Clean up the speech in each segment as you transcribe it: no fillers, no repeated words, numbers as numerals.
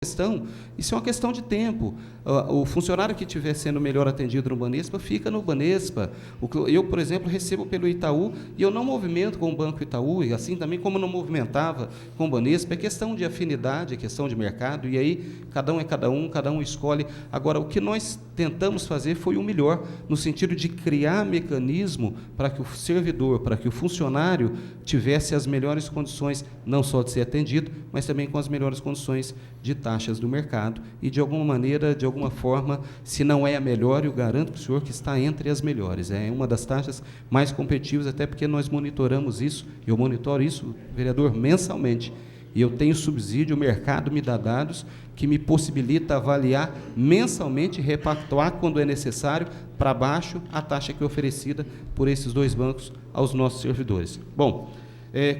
Isso é uma questão de tempo. O funcionário que estiver sendo melhor atendido no Banespa, fica no Banespa. Eu, por exemplo, recebo pelo Itaú, e eu não movimento com o Banco Itaú, e assim também como não movimentava com o Banespa. É questão de afinidade, é questão de mercado, e aí cada um escolhe. Agora, o que nós tentamos fazer foi o melhor, no sentido de criar mecanismo para que o servidor, para que o funcionário tivesse as melhores condições, não só de ser atendido, mas também com as melhores condições de taxas do mercado, e de alguma maneira, de alguma forma, se não é a melhor, eu garanto para o senhor que está entre as melhores. É uma das taxas mais competitivas, até porque nós monitoramos isso, eu monitoro isso, vereador, mensalmente, e eu tenho subsídio, o mercado me dá dados que me possibilita avaliar mensalmente, repactuar, quando é necessário, para baixo a taxa que é oferecida por esses dois bancos aos nossos servidores. Bom,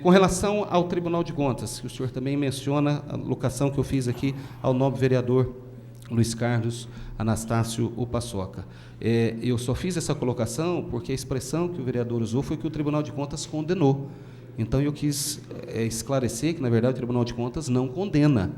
com relação ao Tribunal de Contas, que o senhor também menciona, a locação que eu fiz aqui ao nobre vereador Luiz Carlos Anastácio Paçoca. Eu só fiz essa colocação porque a expressão que o vereador usou foi que o Tribunal de Contas condenou. Então, eu quis esclarecer que, na verdade, o Tribunal de Contas não condena.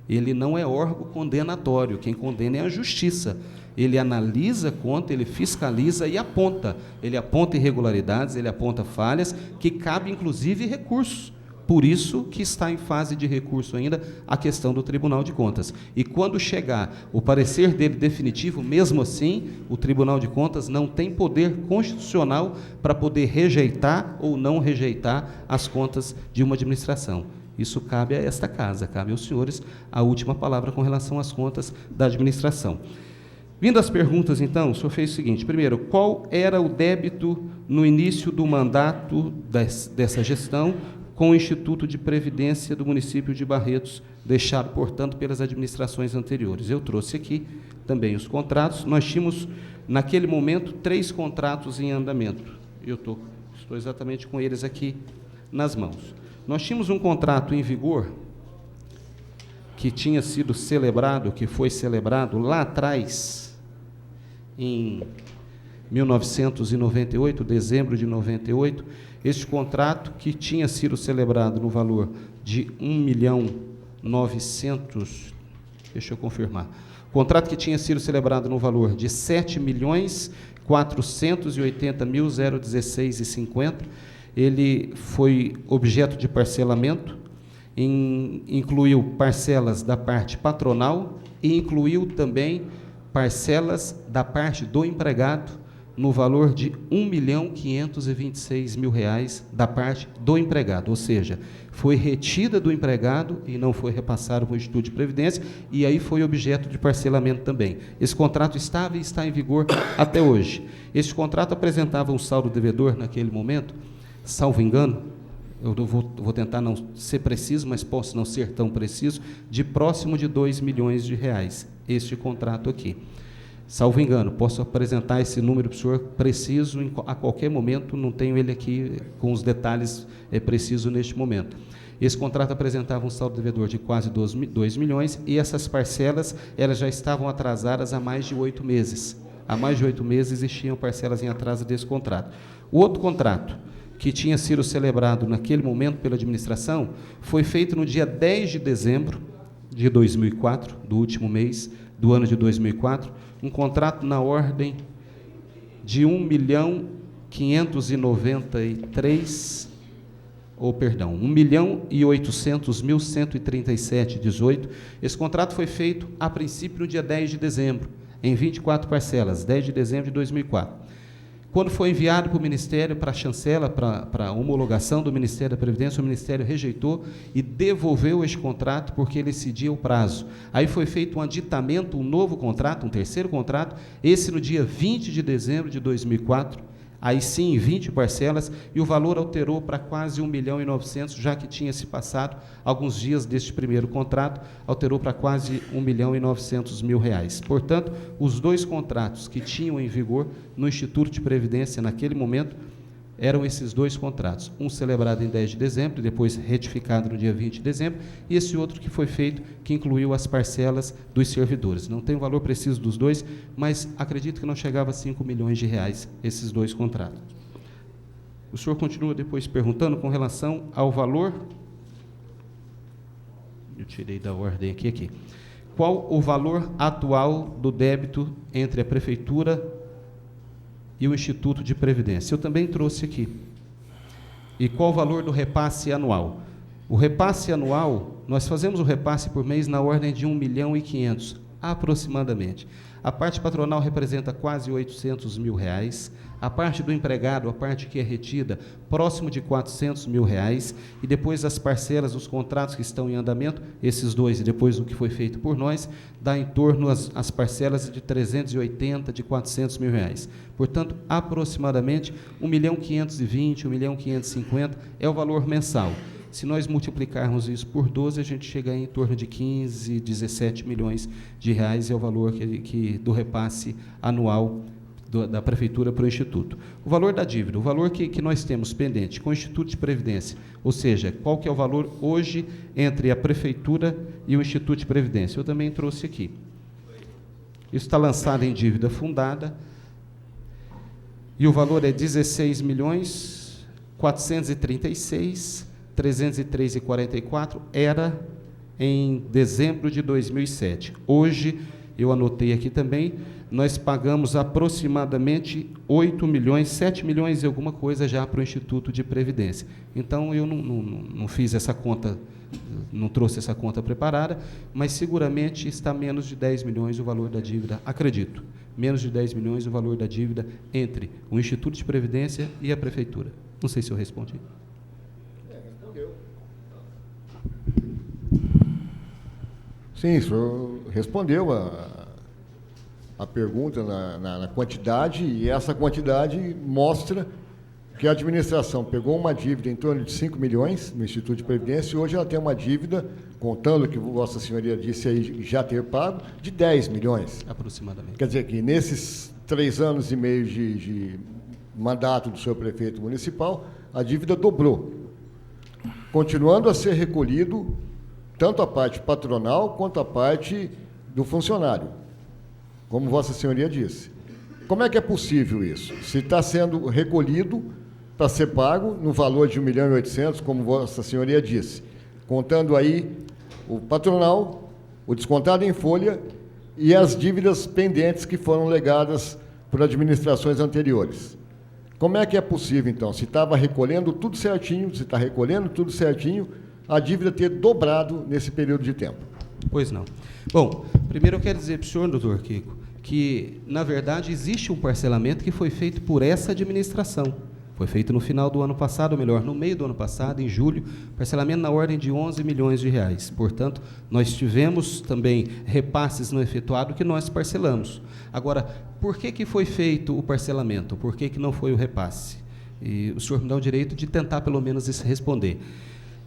Ele não é órgão condenatório, quem condena é a Justiça. Ele analisa a conta, ele fiscaliza e aponta. Ele aponta irregularidades, ele aponta falhas, que cabe, inclusive, recursos. Por isso que está em fase de recurso ainda a questão do Tribunal de Contas. E quando chegar o parecer dele definitivo, mesmo assim, o Tribunal de Contas não tem poder constitucional para poder rejeitar ou não rejeitar as contas de uma administração. Isso cabe a esta casa, cabe aos senhores a última palavra com relação às contas da administração. Vindo às perguntas, então, o senhor fez o seguinte: primeiro, qual era o débito no início do mandato dessa gestão com o Instituto de Previdência do município de Barretos, deixado, portanto, pelas administrações anteriores? Eu trouxe aqui também os contratos. Nós tínhamos, naquele momento, 3 contratos em andamento. Estou exatamente com eles aqui nas mãos. Nós tínhamos um contrato em vigor que tinha sido celebrado, que foi celebrado lá atrás, em 1998, dezembro de 98, este contrato que tinha sido celebrado no valor de 1.900.000, deixa eu confirmar, contrato que tinha sido celebrado no valor de 7.480.016,50, ele foi objeto de parcelamento, incluiu parcelas da parte patronal e incluiu também parcelas da parte do empregado, no valor de R$ 1.526.000 da parte do empregado, ou seja, foi retida do empregado e não foi repassado para o Instituto de Previdência, e aí foi objeto de parcelamento também. Esse contrato estava e está em vigor até hoje. Este contrato apresentava um saldo devedor naquele momento, salvo engano, eu vou tentar não ser preciso, mas posso não ser tão preciso, de próximo de R$ 2 milhões, este contrato aqui. Salvo engano, posso apresentar esse número para o senhor preciso a qualquer momento, não tenho ele aqui com os detalhes precisos neste momento. Esse contrato apresentava um saldo devedor de quase 2 milhões, e essas parcelas elas já estavam atrasadas há mais de 8 meses. Há mais de 8 meses existiam parcelas em atraso desse contrato. O outro contrato, que tinha sido celebrado naquele momento pela administração, foi feito no dia 10 de dezembro de 2004, do último mês do ano de 2004, um contrato na ordem de 1.800.137,18. Esse contrato foi feito, a princípio, no dia 10 de dezembro, em 24 parcelas, 10 de dezembro de 2004. Quando foi enviado para o Ministério, para a chancela, para a homologação do Ministério da Previdência, o Ministério rejeitou e devolveu este contrato porque ele excedia o prazo. Aí foi feito um aditamento, um novo contrato, um terceiro contrato, esse no dia 20 de dezembro de 2004, aí sim, em 20 parcelas, e o valor alterou para quase 1.900.000, já que tinha se passado alguns dias deste primeiro contrato, alterou para quase R$ 1.900.000. Portanto, os 2 contratos que tinham em vigor no Instituto de Previdência naquele momento eram esses 2 contratos, um celebrado em 10 de dezembro, depois retificado no dia 20 de dezembro, e esse outro que foi feito, que incluiu as parcelas dos servidores. Não tem o valor preciso dos 2, mas acredito que não chegava a R$ 5 milhões esses 2 contratos. O senhor continua depois perguntando com relação ao valor, eu tirei da ordem aqui. qual o valor atual do débito entre a Prefeitura e o Instituto de Previdência. Eu também trouxe aqui. E qual o valor do repasse anual? O repasse anual, nós fazemos o repasse por mês na ordem de 1.500.000, aproximadamente. A parte patronal representa quase R$800 mil, a parte do empregado, a parte que é retida, próximo de R$400 mil, e depois as parcelas, os contratos que estão em andamento, esses dois, e depois o que foi feito por nós, dá em torno as parcelas de 380, de R$400 mil. Portanto, aproximadamente 1.520.000, 1.550.000 é o valor mensal. Se nós multiplicarmos isso por 12, a gente chega em torno de 15, 17 milhões de reais, é o valor do repasse anual da Prefeitura para o Instituto. O valor da dívida, o valor que nós temos pendente com o Instituto de Previdência, ou seja, qual que é o valor hoje entre a Prefeitura e o Instituto de Previdência? Eu também trouxe aqui. Isso está lançado em dívida fundada, e o valor é 16.436.303,44, era em dezembro de 2007. Hoje, eu anotei aqui também, nós pagamos aproximadamente 8 milhões, 7 milhões e alguma coisa já para o Instituto de Previdência. Então, eu não fiz essa conta, não trouxe essa conta preparada, mas seguramente está menos de 10 milhões o valor da dívida, acredito, menos de 10 milhões o valor da dívida entre o Instituto de Previdência e a Prefeitura. Não sei se eu respondi. Respondeu. Sim, o senhor respondeu a pergunta na quantidade, e essa quantidade mostra que a administração pegou uma dívida em torno de 5 milhões no Instituto de Previdência, e hoje ela tem uma dívida, contando o que Vossa Senhoria disse aí, já ter pago, de 10 milhões. Aproximadamente. Quer dizer que nesses 3 anos e meio de mandato do senhor prefeito municipal, a dívida dobrou, continuando a ser recolhido tanto a parte patronal quanto a parte do funcionário, como Vossa Senhoria disse. Como é que é possível isso? Se está sendo recolhido para ser pago no valor de 1.800.000, como Vossa Senhoria disse, contando aí o patronal, o descontado em folha e as dívidas pendentes que foram legadas por administrações anteriores. Como é que é possível, então, se estava recolhendo tudo certinho, se está recolhendo tudo certinho, a dívida ter dobrado nesse período de tempo? Pois não. Bom, primeiro eu quero dizer para o senhor, doutor Kiko, que, na verdade, existe um parcelamento que foi feito por essa administração. Foi feito no final do ano passado, ou melhor, no meio do ano passado, em julho, parcelamento na ordem de 11 milhões de reais. Portanto, nós tivemos também repasses não efetuados que nós parcelamos. Agora, por que foi feito o parcelamento? Por que não foi o repasse? E o senhor me dá o direito de tentar, pelo menos, responder.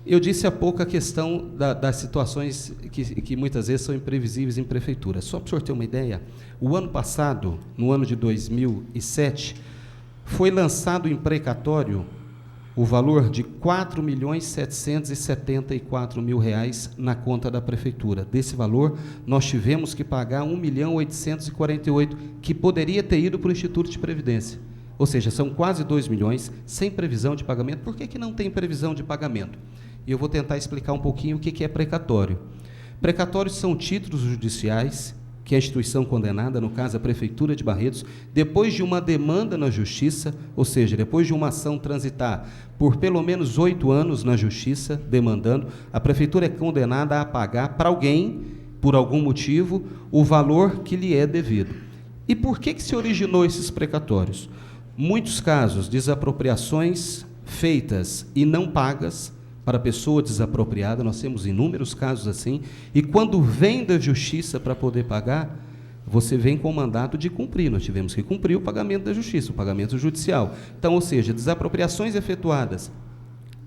Eu disse há pouco a questão das situações que muitas vezes são imprevisíveis em prefeitura. Só para o senhor ter uma ideia, o ano passado, no ano de 2007, foi lançado em precatório o valor de R$ 4.774.000 na conta da prefeitura. Desse valor, nós tivemos que pagar R$ 1.848.000, que poderia ter ido para o Instituto de Previdência. Ou seja, são quase 2 milhões sem previsão de pagamento. Por que não tem previsão de pagamento? E eu vou tentar explicar um pouquinho o que é precatório. Precatórios são títulos judiciais que a instituição condenada, no caso a Prefeitura de Barretos, depois de uma demanda na Justiça, ou seja, depois de uma ação transitar por pelo menos 8 anos na Justiça, demandando, a Prefeitura é condenada a pagar para alguém, por algum motivo, o valor que lhe é devido. E por que se originou esses precatórios? Muitos casos, desapropriações feitas e não pagas para a pessoa desapropriada, nós temos inúmeros casos assim, e quando vem da Justiça para poder pagar, você vem com o mandato de cumprir, nós tivemos que cumprir o pagamento da Justiça, o pagamento judicial. Então, ou seja, desapropriações efetuadas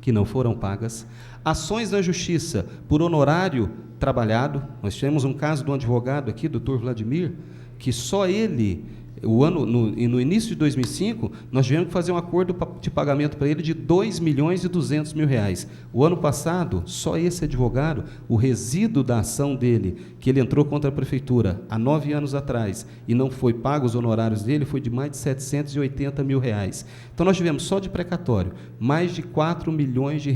que não foram pagas, ações na Justiça por honorário trabalhado, nós tivemos um caso de um advogado aqui, doutor Vladimir, que só ele, no início de 2005, nós tivemos que fazer um acordo de pagamento para ele de R$ 2.200.000. O ano passado, só esse advogado, o resíduo da ação dele, que ele entrou contra a prefeitura há 9 anos atrás e não foi pago os honorários dele, foi de mais de R$ 780.000. Então, nós tivemos só de precatório mais de R$ 4 milhões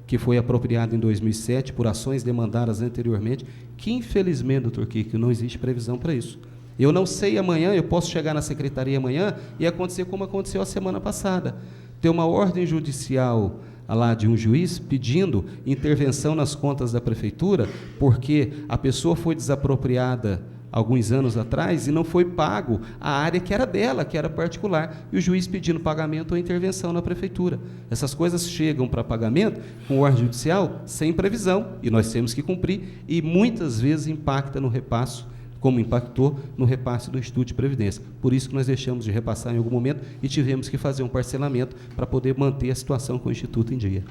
que foi apropriado em 2007 por ações demandadas anteriormente, que infelizmente, doutor Kiko, não existe previsão para isso. Eu não sei amanhã, eu posso chegar na secretaria amanhã e acontecer como aconteceu a semana passada. Ter uma ordem judicial lá de um juiz pedindo intervenção nas contas da prefeitura, porque a pessoa foi desapropriada alguns anos atrás e não foi pago a área que era dela, que era particular, e o juiz pedindo pagamento ou intervenção na prefeitura. Essas coisas chegam para pagamento com ordem judicial sem previsão, e nós temos que cumprir, e muitas vezes impacta no repasse, como impactou no repasse do Instituto de Previdência. Por isso que nós deixamos de repassar em algum momento e tivemos que fazer um parcelamento para poder manter a situação com o Instituto em dia.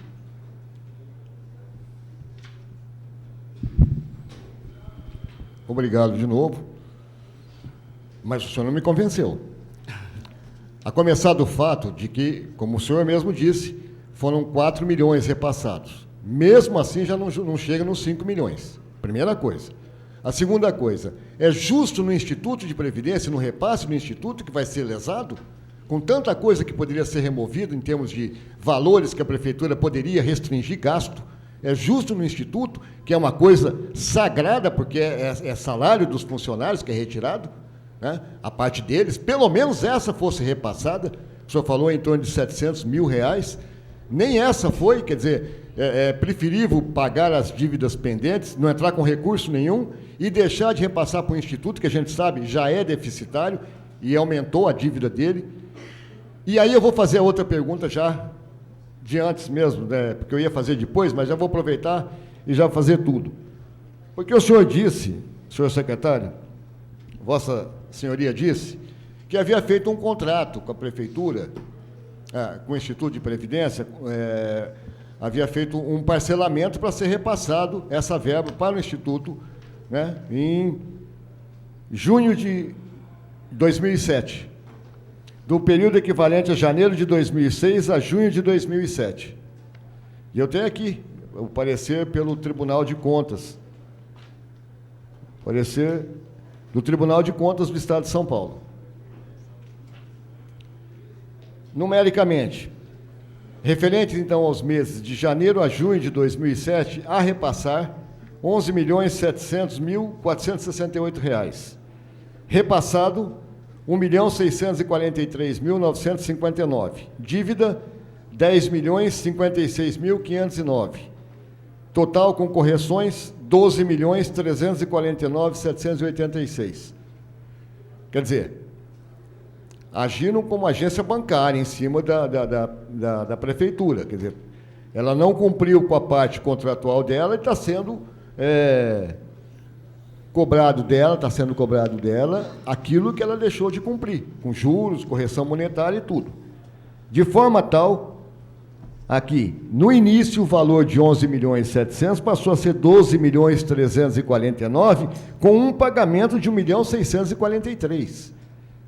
Obrigado de novo. Mas o senhor não me convenceu. A começar do fato de que, como o senhor mesmo disse, foram 4 milhões repassados. Mesmo assim, já não chega nos 5 milhões. Primeira coisa. A segunda coisa, é justo no Instituto de Previdência, no repasse do Instituto, que vai ser lesado, com tanta coisa que poderia ser removida em termos de valores que a Prefeitura poderia restringir gasto, é justo no Instituto, que é uma coisa sagrada, porque é salário dos funcionários que é retirado, né? A parte deles, pelo menos essa fosse repassada, o senhor falou em torno de R$700 mil, nem essa foi, quer dizer, é preferível pagar as dívidas pendentes, não entrar com recurso nenhum e deixar de repassar para o Instituto, que a gente sabe já é deficitário e aumentou a dívida dele. E aí eu vou fazer a outra pergunta já de antes mesmo, né, porque eu ia fazer depois, mas já vou aproveitar e já fazer tudo. Porque o senhor disse, senhor secretário, Vossa Senhoria disse, que havia feito um contrato com a Prefeitura, com o Instituto de Previdência, havia feito um parcelamento para ser repassado essa verba para o Instituto, né, em junho de 2007, do período equivalente a janeiro de 2006 a junho de 2007. E eu tenho aqui o parecer pelo Tribunal de Contas, parecer do Tribunal de Contas do Estado de São Paulo. Numericamente, referentes, então, aos meses de janeiro a junho de 2007, a repassar R$ 11.700.468. Repassado, R$ 1.643.959. Dívida, R$ 10.056.509. Total com correções, R$ 12.349.786. Quer dizer, agiram como agência bancária em cima da prefeitura. Quer dizer, ela não cumpriu com a parte contratual dela e está sendo cobrado dela aquilo que ela deixou de cumprir, com juros, correção monetária e tudo. De forma tal, aqui, no início, o valor de 11.700.000 passou a ser 12.349.000, com um pagamento de 1.643.000.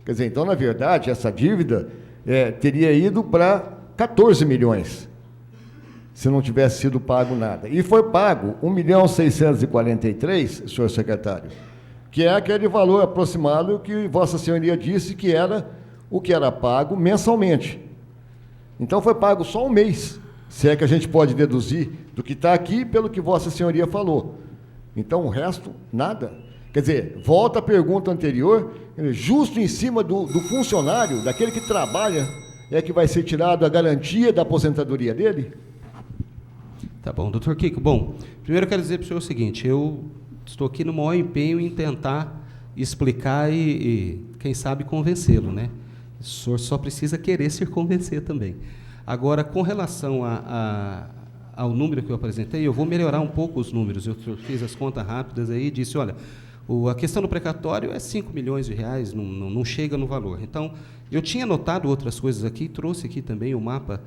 Quer dizer, então, na verdade, essa dívida teria ido para 14 milhões, se não tivesse sido pago nada. E foi pago 1.643.000, senhor secretário, que é aquele valor aproximado que Vossa Senhoria disse que era o que era pago mensalmente. Então, foi pago só um mês, se é que a gente pode deduzir do que está aqui pelo que Vossa Senhoria falou. Então, o resto, nada. Quer dizer, volta à pergunta anterior, justo em cima do funcionário, daquele que trabalha, é que vai ser tirado a garantia da aposentadoria dele? Tá bom, doutor Kiko. Bom, primeiro eu quero dizer para o senhor o seguinte, eu estou aqui no maior empenho em tentar explicar e quem sabe, convencê-lo, né? O senhor só precisa querer se convencer também. Agora, com relação ao número que eu apresentei, eu vou melhorar um pouco os números. Eu fiz as contas rápidas aí e disse, olha, a questão do precatório é R$ 5 milhões, não chega no valor. Então, eu tinha anotado outras coisas aqui, trouxe aqui também o mapa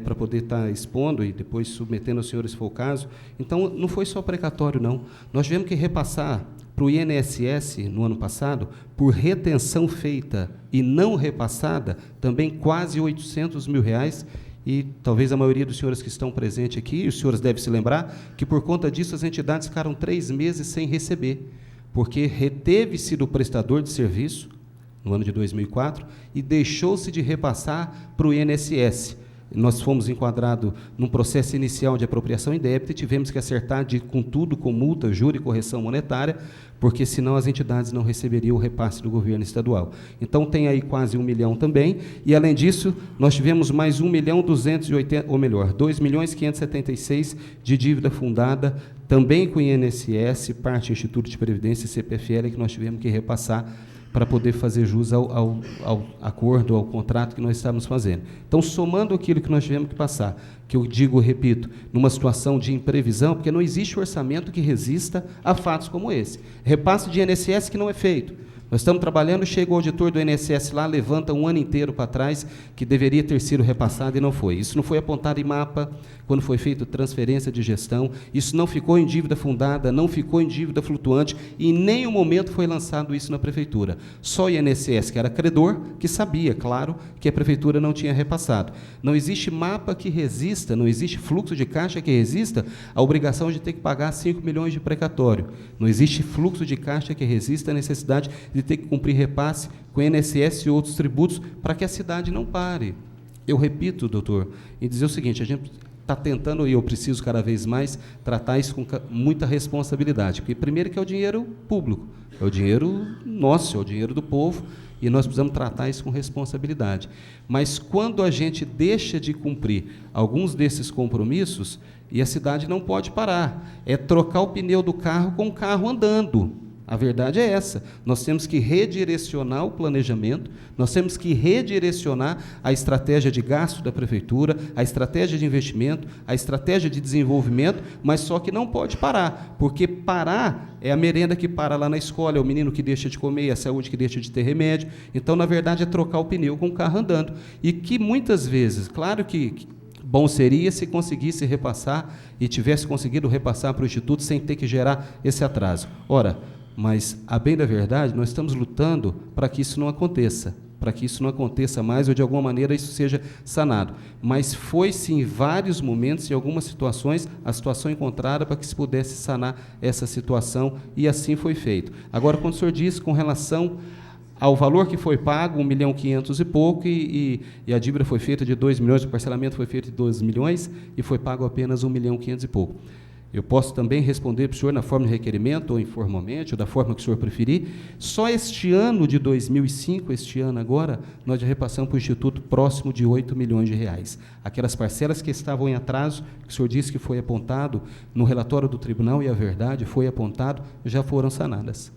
para poder estar expondo e depois submetendo aos senhores, se for o caso. Então, não foi só precatório, não. Nós tivemos que repassar para o INSS, no ano passado, por retenção feita e não repassada, também quase R$ 800 mil, e talvez a maioria dos senhores que estão presentes aqui, os senhores devem se lembrar, que por conta disso as entidades ficaram 3 meses sem receber, porque reteve-se do prestador de serviço, no ano de 2004, e deixou-se de repassar para o INSS. nós fomos enquadrados num processo inicial de apropriação indébita e tivemos que acertar com tudo, com multa, juro e correção monetária, porque senão as entidades não receberiam o repasse do governo estadual. Então tem aí quase 1 milhão também, e além disso, nós tivemos mais 2.576.000 de dívida fundada, também com o INSS, parte do Instituto de Previdência e CPFL, que nós tivemos que repassar para poder fazer jus ao acordo, ao contrato que nós estávamos fazendo. Então, somando aquilo que nós tivemos que passar, que eu digo, repito, numa situação de imprevisão, porque não existe orçamento que resista a fatos como esse. Repasse de INSS que não é feito. Nós estamos trabalhando, chega o auditor do INSS lá, levanta um ano inteiro para trás, que deveria ter sido repassado e não foi. Isso não foi apontado em mapa, quando foi feita transferência de gestão, isso não ficou em dívida fundada, não ficou em dívida flutuante, e em nenhum momento foi lançado isso na Prefeitura. Só o INSS, que era credor, que sabia, claro, que a Prefeitura não tinha repassado. Não existe mapa que resista, não existe fluxo de caixa que resista à obrigação de ter que pagar 5 milhões de precatório. Não existe fluxo de caixa que resista à necessidade de ter que cumprir repasse com o INSS e outros tributos para que a cidade não pare. Eu repito, doutor, e dizer o seguinte, a gente está tentando, e eu preciso cada vez mais, tratar isso com muita responsabilidade, porque primeiro que é o dinheiro público, é o dinheiro nosso, é o dinheiro do povo, e nós precisamos tratar isso com responsabilidade. Mas quando a gente deixa de cumprir alguns desses compromissos, e a cidade não pode parar, é trocar o pneu do carro com o carro andando. A verdade é essa, nós temos que redirecionar o planejamento, nós temos que redirecionar a estratégia de gasto da Prefeitura, a estratégia de investimento, a estratégia de desenvolvimento, mas só que não pode parar, porque parar é a merenda que para lá na escola, é o menino que deixa de comer, é a saúde que deixa de ter remédio. Então, na verdade, é trocar o pneu com o carro andando. E que muitas vezes, claro que bom seria se conseguisse repassar e tivesse conseguido repassar para o Instituto sem ter que gerar esse atraso. Ora, mas, a bem da verdade, nós estamos lutando para que isso não aconteça, mais ou de alguma maneira isso seja sanado. Mas foi-se em vários momentos, em algumas situações, a situação encontrada para que se pudesse sanar essa situação, e assim foi feito. Agora, quando o senhor disse com relação ao valor que foi pago, 1.500.000 e pouco, e a dívida foi feita de 2 milhões, o parcelamento foi feito de 2 milhões, e foi pago apenas 1.500.000 e pouco. Eu posso também responder para o senhor na forma de requerimento, ou informalmente, ou da forma que o senhor preferir. Só este ano de 2005, este ano agora, nós já repassamos para o Instituto próximo de 8 milhões de reais. Aquelas parcelas que estavam em atraso, que o senhor disse que foi apontado no relatório do tribunal, e a verdade foi apontado, já foram sanadas.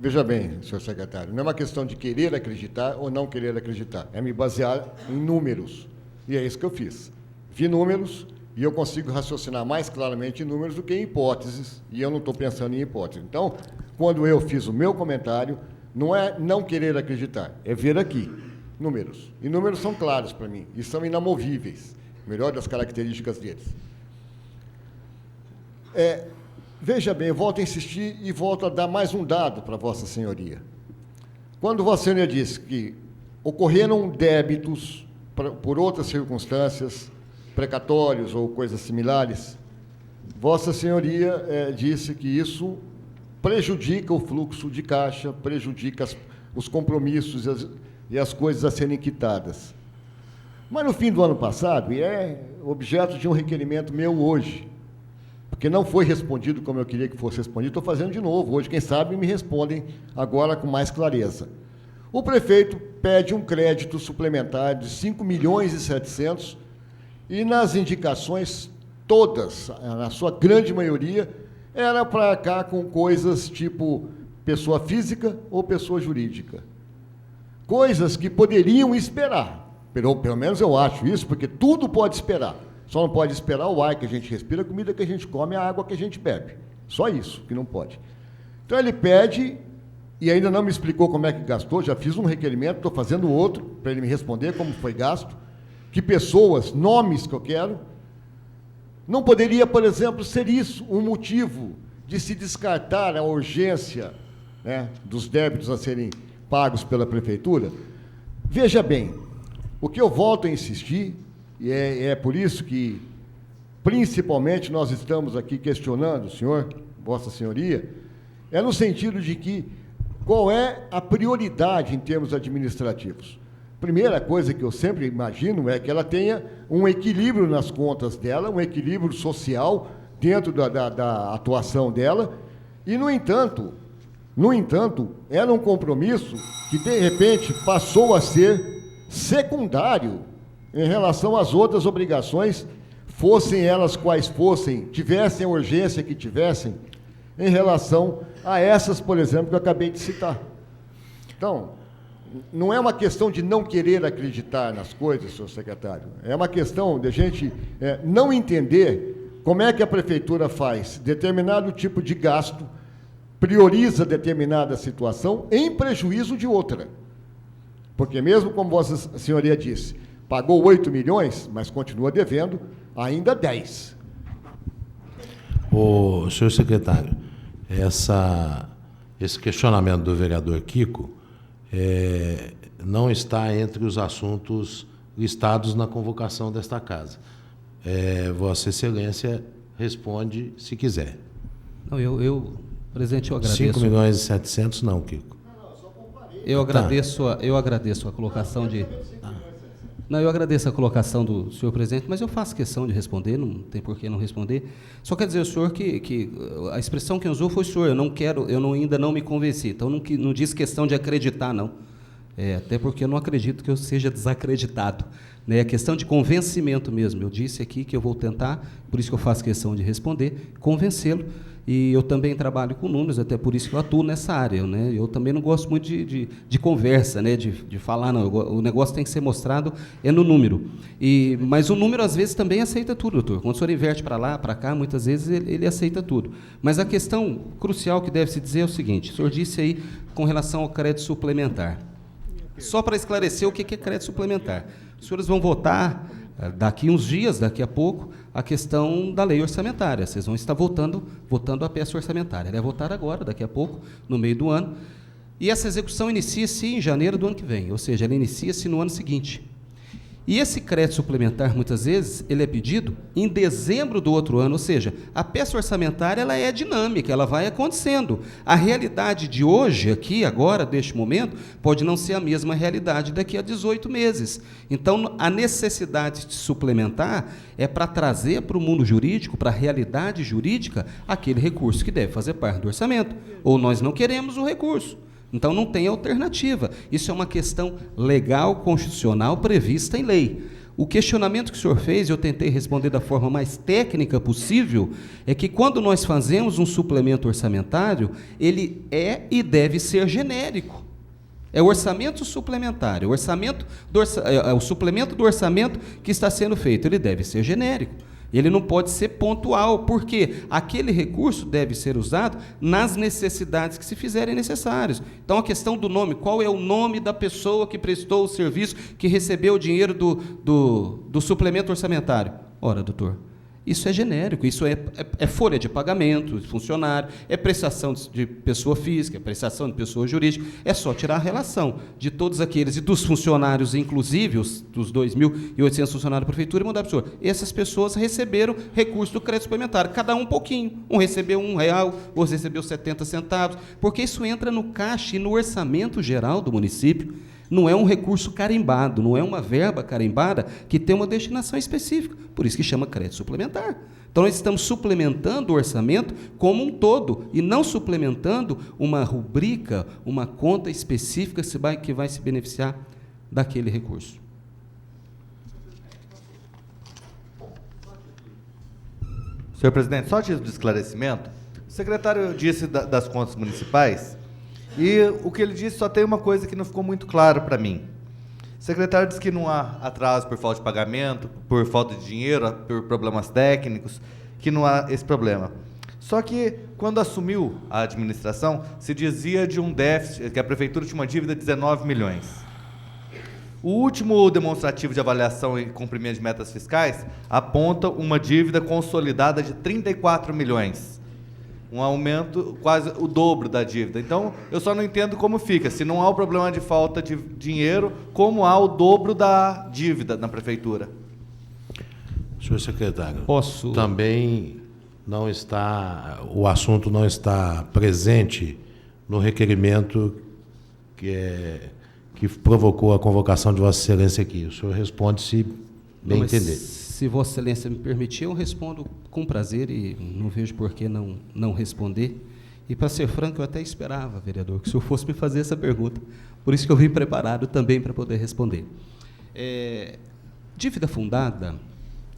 Veja bem, senhor secretário, não é uma questão de querer acreditar ou não querer acreditar, é me basear em números. E é isso que eu fiz. Vi números e eu consigo raciocinar mais claramente em números do que em hipóteses, e eu não estou pensando em hipóteses. Então, quando eu fiz o meu comentário, não é não querer acreditar, é ver aqui, números. E números são claros para mim, e são inamovíveis, melhor das características deles. Veja bem, eu volto a insistir e volto a dar mais um dado para Vossa Senhoria. Quando Vossa Senhoria disse que ocorreram débitos por outras circunstâncias, precatórios ou coisas similares, Vossa Senhoria disse que isso prejudica o fluxo de caixa, prejudica os compromissos e as coisas a serem quitadas. Mas no fim do ano passado, e é objeto de um requerimento meu hoje, porque não foi respondido como eu queria que fosse respondido, estou fazendo de novo. Hoje, quem sabe, me respondem agora com mais clareza. O prefeito pede um crédito suplementar de 5.700.000 e nas indicações todas, na sua grande maioria, era para cá com coisas tipo pessoa física ou pessoa jurídica. Coisas que poderiam esperar. Pelo menos eu acho isso, porque tudo pode esperar. Só não pode esperar o ar que a gente respira, a comida que a gente come, a água que a gente bebe. Só isso que não pode. Então ele pede, e ainda não me explicou como é que gastou, já fiz um requerimento, estou fazendo outro, para ele me responder como foi gasto, que pessoas, nomes que eu quero. Não poderia, por exemplo, ser isso um motivo de se descartar a urgência, né, dos débitos a serem pagos pela Prefeitura? Veja bem, o que eu volto a insistir, e é por isso que, principalmente, nós estamos aqui questionando o senhor, Vossa Senhoria, é no sentido de que qual é a prioridade em termos administrativos. Primeira coisa que eu sempre imagino é que ela tenha um equilíbrio nas contas dela, um equilíbrio social dentro da atuação dela, e, no entanto, era um compromisso que, de repente, passou a ser secundário em relação às outras obrigações, fossem elas quais fossem, tivessem a urgência que tivessem, em relação a essas, por exemplo, que eu acabei de citar. Então, não é uma questão de não querer acreditar nas coisas, senhor secretário, é uma questão de a gente não entender como é que a prefeitura faz determinado tipo de gasto, prioriza determinada situação em prejuízo de outra. Porque mesmo, como Vossa Senhoria disse, pagou 8 milhões, mas continua devendo ainda 10. O senhor secretário, esse questionamento do vereador Kiko não está entre os assuntos listados na convocação desta casa. Vossa Excelência responde se quiser. Não, presidente, eu agradeço. 5 milhões e 700 não, Kiko. Eu agradeço a colocação de... Não, eu agradeço a colocação do senhor presidente, mas eu faço questão de responder, não tem por que não responder. Só quer dizer o senhor que a expressão que usou foi o senhor, ainda não me convenci, então não diz questão de acreditar, não. Até porque eu não acredito que eu seja desacreditado. É questão de convencimento mesmo. Eu disse aqui que eu vou tentar, por isso que eu faço questão de responder, convencê-lo. E eu também trabalho com números, até por isso que eu atuo nessa área, né? Eu também não gosto muito de conversa, né? de falar, não. O negócio tem que ser mostrado no número. Mas o número, às vezes, também aceita tudo, doutor. Quando o senhor inverte para lá, para cá, muitas vezes ele aceita tudo. Mas a questão crucial que deve se dizer é o seguinte: o senhor disse aí com relação ao crédito suplementar. Só para esclarecer o que é crédito suplementar. Os senhores vão votar, daqui uns dias, daqui a pouco, a questão da lei orçamentária. Vocês vão estar votando a peça orçamentária. Ela é votada agora, daqui a pouco, no meio do ano. E essa execução inicia-se em janeiro do ano que vem, ou seja, ela inicia-se no ano seguinte. E esse crédito suplementar, muitas vezes, ele é pedido em dezembro do outro ano, ou seja, a peça orçamentária ela é dinâmica, ela vai acontecendo. A realidade de hoje, aqui, agora, deste momento, pode não ser a mesma realidade daqui a 18 meses. Então, a necessidade de suplementar é para trazer para o mundo jurídico, para a realidade jurídica, aquele recurso que deve fazer parte do orçamento. Ou nós não queremos o recurso. Então, não tem alternativa. Isso é uma questão legal, constitucional, prevista em lei. O questionamento que o senhor fez, eu tentei responder da forma mais técnica possível, é que quando nós fazemos um suplemento orçamentário, ele é e deve ser genérico. É o orçamento suplementar, o suplemento do orçamento que está sendo feito, ele deve ser genérico. Ele não pode ser pontual, porque aquele recurso deve ser usado nas necessidades que se fizerem necessárias. Então, a questão do nome, qual é o nome da pessoa que prestou o serviço, que recebeu o dinheiro do suplemento orçamentário? Ora, doutor, isso é genérico, isso é folha de pagamento de funcionário, é prestação de pessoa física, é prestação de pessoa jurídica, é só tirar a relação de todos aqueles e dos funcionários, inclusive dos 2.800 funcionários da prefeitura, e mandar para o senhor. Essas pessoas receberam recurso do crédito suplementar, cada um pouquinho. Um recebeu R$1, outro recebeu 70 centavos, porque isso entra no caixa e no orçamento geral do município. Não é um recurso carimbado, não é uma verba carimbada que tem uma destinação específica, por isso que chama crédito suplementar. Então, nós estamos suplementando o orçamento como um todo, e não suplementando uma rubrica, uma conta específica que vai se beneficiar daquele recurso. Senhor presidente, só título de esclarecimento, o secretário disse das contas municipais, e o que ele disse só tem uma coisa que não ficou muito claro para mim. O secretário disse que não há atraso por falta de pagamento, por falta de dinheiro, por problemas técnicos, que não há esse problema. Só que, quando assumiu a administração, se dizia de um déficit, que a prefeitura tinha uma dívida de 19 milhões. O último demonstrativo de avaliação e cumprimento de metas fiscais aponta uma dívida consolidada de 34 milhões. Um aumento quase o dobro da dívida. Então, eu só não entendo como fica. Se não há o problema de falta de dinheiro, como há o dobro da dívida na prefeitura? Senhor secretário, posso? Também o assunto não está presente no requerimento que provocou a convocação de Vossa Excelência aqui. O senhor responde se bem entender. Se Vossa Excelência me permitir, eu respondo com prazer e não vejo por que não responder. E, para ser franco, eu até esperava, vereador, que o senhor fosse me fazer essa pergunta. Por isso que eu vim preparado também para poder responder. Dívida fundada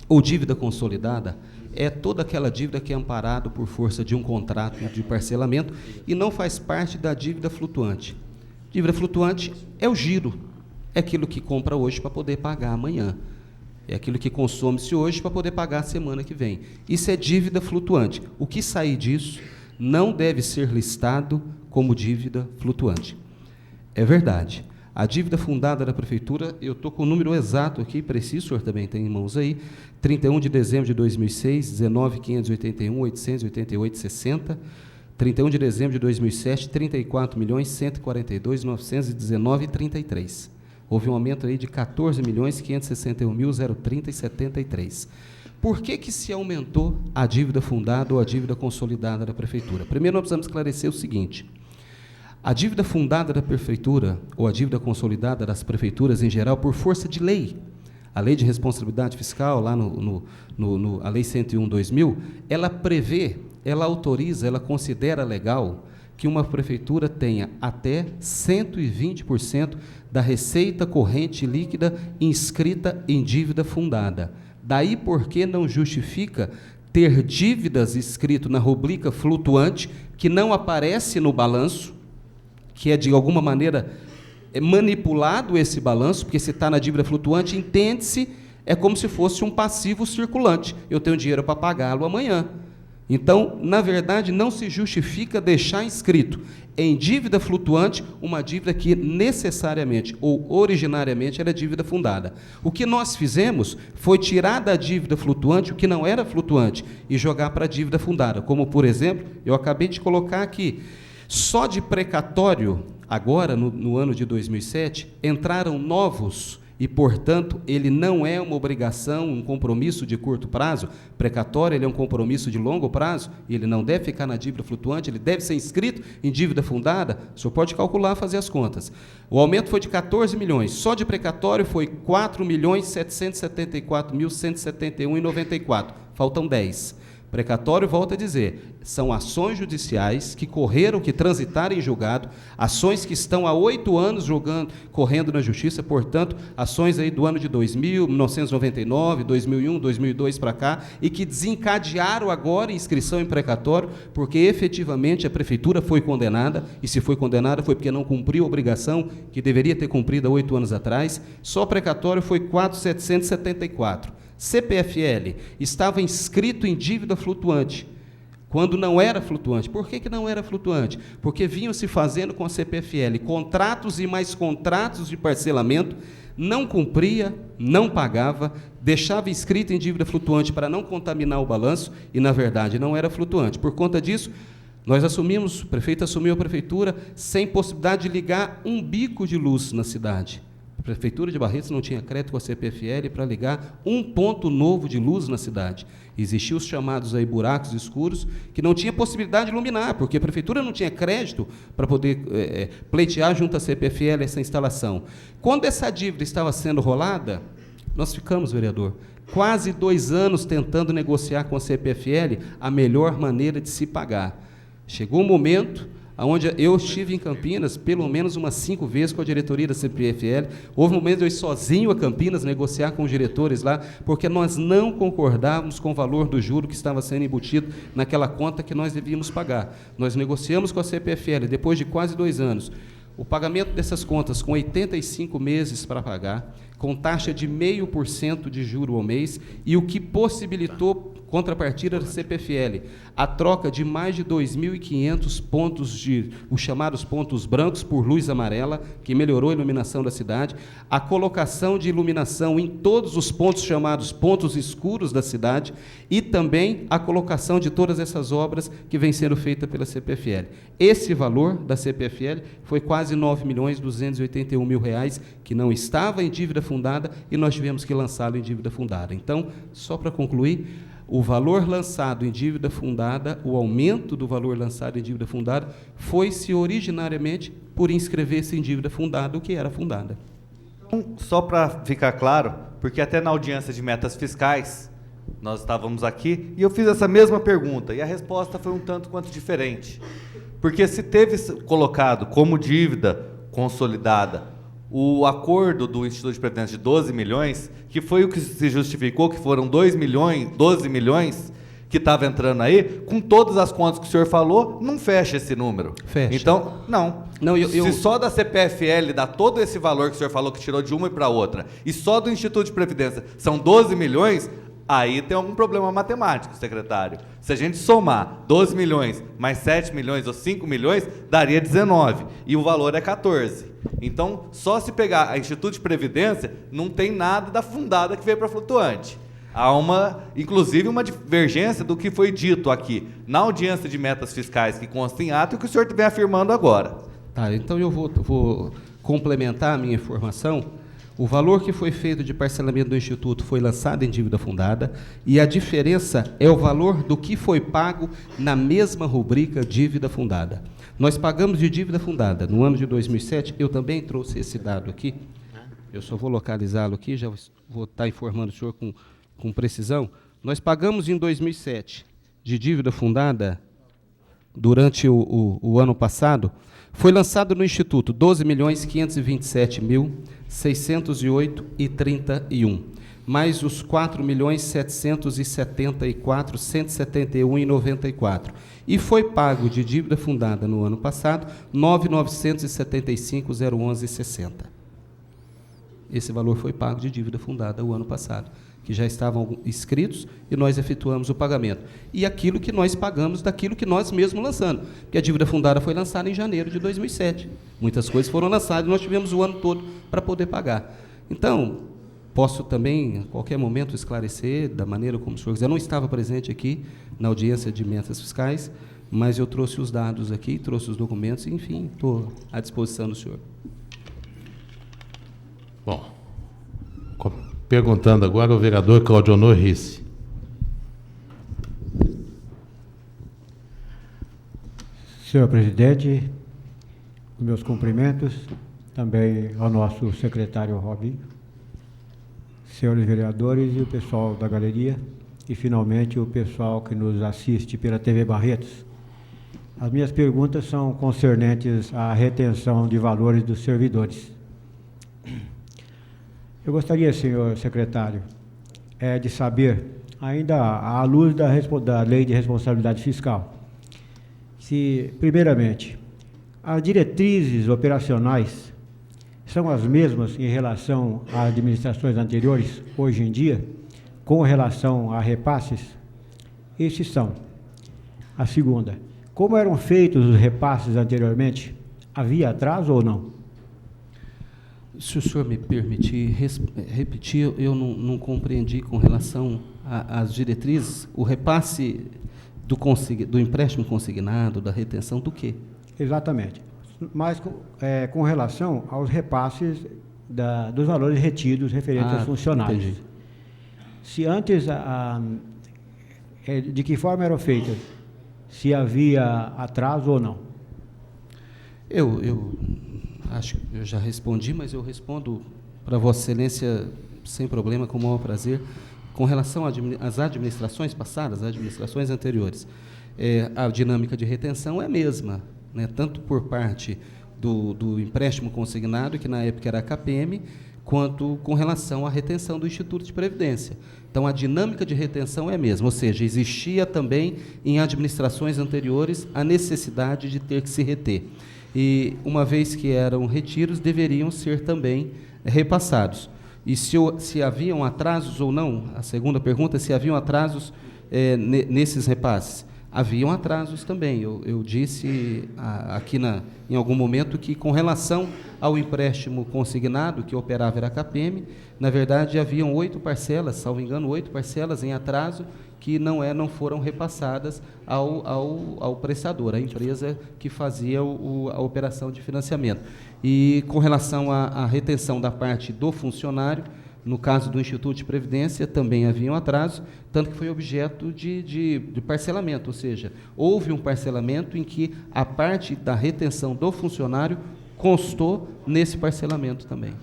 ou dívida consolidada é toda aquela dívida que é amparada por força de um contrato de parcelamento e não faz parte da dívida flutuante. Dívida flutuante é o giro, é aquilo que compra hoje para poder pagar amanhã. É aquilo que consome-se hoje para poder pagar a semana que vem. Isso é dívida flutuante. O que sair disso não deve ser listado como dívida flutuante. É verdade. A dívida fundada da Prefeitura, eu estou com o número exato aqui, preciso, o senhor também tem em mãos aí, 31 de dezembro de 2006, 19.581.888,60, 31 de dezembro de 2007, 34.142.919,33. Houve um aumento aí de 14.561.030,73. Por que se aumentou a dívida fundada ou a dívida consolidada da Prefeitura? Primeiro, nós precisamos esclarecer o seguinte: a dívida fundada da Prefeitura ou a dívida consolidada das prefeituras em geral, por força de lei, a Lei de Responsabilidade Fiscal, lá a Lei 101/2000, ela prevê, ela autoriza, ela considera legal que uma prefeitura tenha até 120% da receita corrente líquida inscrita em dívida fundada. Daí porque não justifica ter dívidas escrito na rubrica flutuante, que não aparece no balanço, que é de alguma maneira manipulado esse balanço, porque se está na dívida flutuante, entende-se, é como se fosse um passivo circulante. Eu tenho dinheiro para pagá-lo amanhã. Então, na verdade, não se justifica deixar inscrito em dívida flutuante uma dívida que necessariamente ou originariamente era dívida fundada. O que nós fizemos foi tirar da dívida flutuante o que não era flutuante e jogar para a dívida fundada, como, por exemplo, eu acabei de colocar aqui, só de precatório, agora, no ano de 2007, entraram novos e, portanto, ele não é uma obrigação, um compromisso de curto prazo. Precatório, ele é um compromisso de longo prazo, e ele não deve ficar na dívida flutuante, ele deve ser inscrito em dívida fundada. O senhor pode calcular, fazer as contas. O aumento foi de 14 milhões, só de precatório foi 4.774.171,94, faltam 10. Precatório, volta a dizer, são ações judiciais que correram, que transitaram em julgado, ações que estão há 8 anos correndo na justiça, portanto, ações aí do ano de 2000, 1999, 2001, 2002 para cá, e que desencadearam agora inscrição em precatório, porque efetivamente a prefeitura foi condenada, e se foi condenada foi porque não cumpriu a obrigação que deveria ter cumprido há 8 anos atrás. Só precatório foi 4.774. CPFL estava inscrito em dívida flutuante, quando não era flutuante. Por que não era flutuante? Porque vinham se fazendo com a CPFL contratos e mais contratos de parcelamento, não cumpria, não pagava, deixava inscrito em dívida flutuante para não contaminar o balanço e, na verdade, não era flutuante. Por conta disso, nós assumimos, o prefeito assumiu a prefeitura sem possibilidade de ligar um bico de luz na cidade. A Prefeitura de Barretos não tinha crédito com a CPFL para ligar um ponto novo de luz na cidade. Existiam os chamados aí buracos escuros, que não tinha possibilidade de iluminar, porque a Prefeitura não tinha crédito para poder pleitear junto à CPFL essa instalação. Quando essa dívida estava sendo rolada, nós ficamos, vereador, quase 2 anos tentando negociar com a CPFL a melhor maneira de se pagar. Chegou um momento onde eu estive em Campinas pelo menos umas 5 vezes com a diretoria da CPFL. Houve um momento de eu ir sozinho a Campinas negociar com os diretores lá, porque nós não concordávamos com o valor do juro que estava sendo embutido naquela conta que nós devíamos pagar. Nós negociamos com a CPFL, depois de quase 2 anos, o pagamento dessas contas com 85 meses para pagar, com taxa de 0,5% de juro ao mês, e o que possibilitou, contrapartida da CPFL, a troca de mais de 2.500 pontos, os chamados pontos brancos, por luz amarela, que melhorou a iluminação da cidade, a colocação de iluminação em todos os pontos chamados pontos escuros da cidade, e também a colocação de todas essas obras que vem sendo feita pela CPFL. Esse valor da CPFL foi quase R$ 9.281.000, que não estava em dívida fundada, e nós tivemos que lançá-lo em dívida fundada. Então, só para concluir, o valor lançado em dívida fundada, o aumento do valor lançado em dívida fundada, foi-se originariamente por inscrever-se em dívida fundada, o que era fundada. Então, só para ficar claro, porque até na audiência de metas fiscais, nós estávamos aqui, e eu fiz essa mesma pergunta, e a resposta foi um tanto quanto diferente. Porque se teve colocado como dívida consolidada o acordo do Instituto de Previdência de 12 milhões, que foi o que se justificou, que foram 12 milhões que estava entrando aí, com todas as contas que o senhor falou, não fecha esse número. Fecha. Então, não. Se só da CPFL dá todo esse valor que o senhor falou que tirou de uma para outra, e só do Instituto de Previdência são 12 milhões, aí tem algum problema matemático, secretário. Se a gente somar 12 milhões mais 7 milhões ou 5 milhões, daria 19, e o valor é 14. Então, só se pegar a Instituto de Previdência, não tem nada da fundada que veio para a flutuante. Há inclusive uma divergência do que foi dito aqui na audiência de metas fiscais que consta em ato e que o senhor vem afirmando agora. Tá, então eu vou complementar a minha informação. O valor que foi feito de parcelamento do Instituto foi lançado em dívida fundada e a diferença é o valor do que foi pago na mesma rubrica dívida fundada. Nós pagamos de dívida fundada no ano de 2007, eu também trouxe esse dado aqui, eu só vou localizá-lo aqui, já vou estar informando o senhor com precisão. Nós pagamos em 2007 de dívida fundada durante o ano passado, foi lançado no Instituto 12.527.608,31, mais os 4.774.171,94. E foi pago de dívida fundada no ano passado 9.975.011,60. Esse valor foi pago de dívida fundada o ano passado, que já estavam inscritos e nós efetuamos o pagamento. E aquilo que nós pagamos daquilo que nós mesmos lançamos, porque a dívida fundada foi lançada em janeiro de 2007. Muitas coisas foram lançadas e nós tivemos o ano todo para poder pagar. Então, posso também, a qualquer momento, esclarecer da maneira como o senhor quiser. Eu não estava presente aqui na audiência de metas fiscais, mas eu trouxe os dados aqui, trouxe os documentos, enfim, estou à disposição do senhor. Bom, perguntando agora ao vereador Claudionor Risse. Senhor presidente, meus cumprimentos, também ao nosso secretário Robinho, senhores vereadores e o pessoal da galeria, e finalmente o pessoal que nos assiste pela TV Barretos. As minhas perguntas são concernentes à retenção de valores dos servidores. Eu gostaria, senhor secretário, de saber, ainda à luz da Lei de Responsabilidade Fiscal, se, primeiramente, as diretrizes operacionais são as mesmas em relação às administrações anteriores, hoje em dia, com relação a repasses? Esses são. A segunda, como eram feitos os repasses anteriormente? Havia atraso ou não? Se o senhor me permitir repetir, eu não compreendi com relação às diretrizes, o repasse do empréstimo consignado, da retenção, do quê? Exatamente. Mas com relação aos repasses dos valores retidos referentes aos funcionários. Entendi. Se antes, de que forma eram feitas? Se havia atraso ou não? Eu acho que eu já respondi, mas eu respondo para Vossa Excelência sem problema, com o maior prazer. Com relação às administrações passadas, às administrações anteriores, a dinâmica de retenção é a mesma, né? Tanto por parte do empréstimo consignado, que na época era a KPM, quanto com relação à retenção do Instituto de Previdência. Então, a dinâmica de retenção é a mesma, ou seja, existia também em administrações anteriores a necessidade de ter que se reter. E, uma vez que eram retiros, deveriam ser também repassados. E se haviam atrasos ou não, a segunda pergunta, se haviam atrasos nesses repasses. Haviam atrasos também. Eu disse aqui em algum momento que, com relação ao empréstimo consignado, que operava era a KPM, na verdade, haviam 8 parcelas, salvo engano, 8 parcelas em atraso, que não foram repassadas ao prestador, a empresa que fazia a operação de financiamento. E, com relação à retenção da parte do funcionário, No caso do Instituto de Previdência, também havia um atraso, tanto que foi objeto de parcelamento, ou seja, houve um parcelamento em que a parte da retenção do funcionário constou nesse parcelamento também.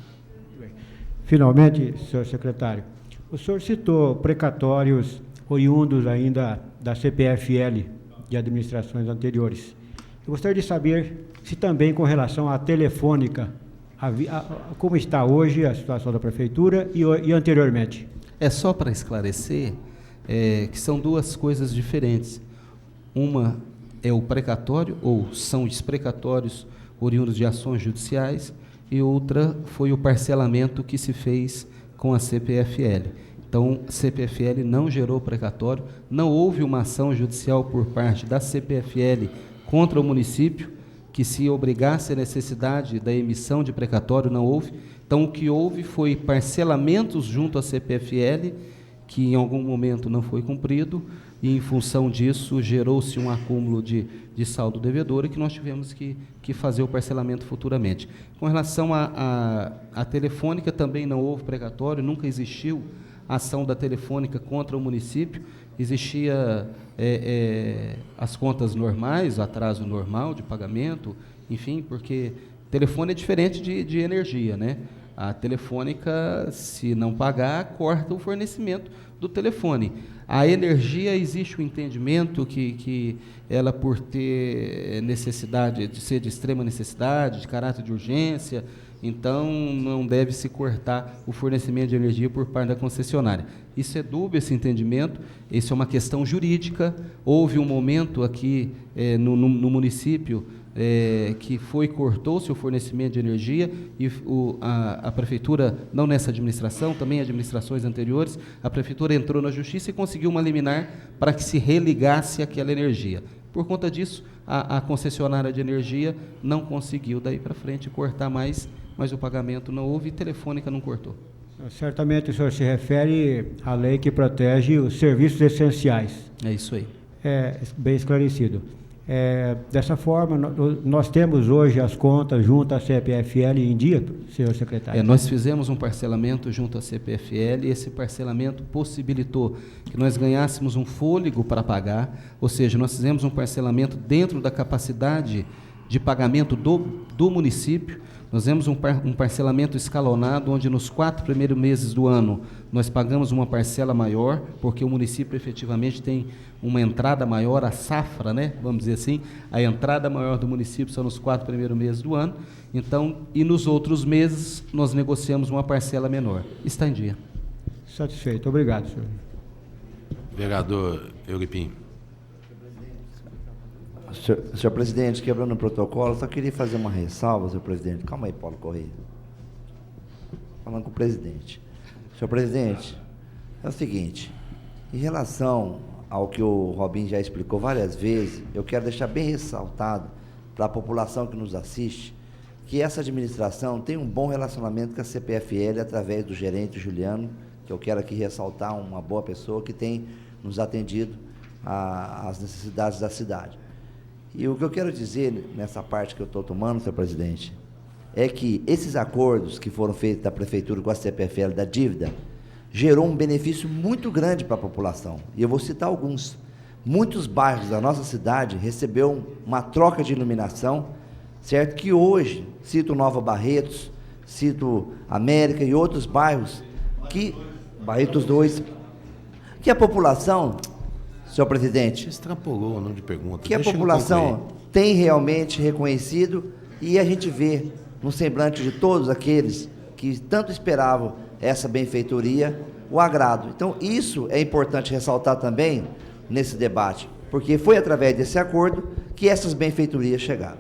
Finalmente, senhor secretário, o senhor citou precatórios oriundos ainda da CPFL de administrações anteriores. Eu gostaria de saber se também com relação à Telefônica, como está hoje a situação da Prefeitura e anteriormente. É só para esclarecer que são duas coisas diferentes. Uma é o precatório, ou são os precatórios oriundos de ações judiciais, e outra foi o parcelamento que se fez com a CPFL. Então, a CPFL não gerou precatório, não houve uma ação judicial por parte da CPFL contra o município, que se obrigasse a necessidade da emissão de precatório, não houve. Então, o que houve foi parcelamentos junto à CPFL, que em algum momento não foi cumprido, e em função disso gerou-se um acúmulo de saldo devedor e que nós tivemos que fazer o parcelamento futuramente. Com relação à Telefônica, também não houve precatório, nunca existiu ação da Telefônica contra o município, existia as contas normais, atraso normal de pagamento, enfim, porque telefone é diferente de energia, né? A Telefônica, se não pagar, corta o fornecimento do telefone. A energia, existe o entendimento que ela, por ter necessidade, de ser de extrema necessidade, de caráter de urgência, então não deve se cortar o fornecimento de energia por parte da concessionária. Isso é dúbio, esse entendimento, isso é uma questão jurídica. Houve um momento aqui no município que cortou-se o fornecimento de energia e a Prefeitura, não nessa administração, também administrações anteriores, a Prefeitura entrou na Justiça e conseguiu uma liminar para que se religasse aquela energia. Por conta disso, a concessionária de energia não conseguiu daí para frente cortar mais, mas o pagamento não houve e Telefônica não cortou. Certamente o senhor se refere à lei que protege os serviços essenciais. É isso aí. Bem esclarecido. Dessa forma, nós temos hoje as contas junto à CPFL em dia, senhor secretário? Nós fizemos um parcelamento junto à CPFL e esse parcelamento possibilitou que nós ganhássemos um fôlego para pagar, ou seja, nós fizemos um parcelamento dentro da capacidade de pagamento do município. Nós temos um parcelamento escalonado, onde nos 4 primeiros meses do ano nós pagamos uma parcela maior, porque o município efetivamente tem uma entrada maior, a safra, né, vamos dizer assim, a entrada maior do município são nos 4 primeiros meses do ano, então, e nos outros meses nós negociamos uma parcela menor. Está em dia. Satisfeito. Obrigado, senhor. Vereador Euripim. Senhor presidente, quebrando o protocolo, só queria fazer uma ressalva, senhor presidente. Calma aí, Paulo Correia. Falando com o presidente. Senhor presidente, é o seguinte, em relação ao que o Robin já explicou várias vezes, eu quero deixar bem ressaltado para a população que nos assiste, que essa administração tem um bom relacionamento com a CPFL através do gerente Juliano, que eu quero aqui ressaltar, uma boa pessoa que tem nos atendido às necessidades da cidade. E o que eu quero dizer nessa parte que eu estou tomando, senhor presidente, é que esses acordos que foram feitos da Prefeitura com a CPFL da dívida gerou um benefício muito grande para a população. E eu vou citar alguns. Muitos bairros da nossa cidade receberam uma troca de iluminação, certo? Que hoje, cito Nova Barretos, cito América e outros bairros, Barretos 2, que a população... Senhor presidente, você extrapolou o número de perguntas. Que a população tem realmente reconhecido e a gente vê no semblante de todos aqueles que tanto esperavam essa benfeitoria, o agrado. Então, isso é importante ressaltar também nesse debate, porque foi através desse acordo que essas benfeitorias chegaram.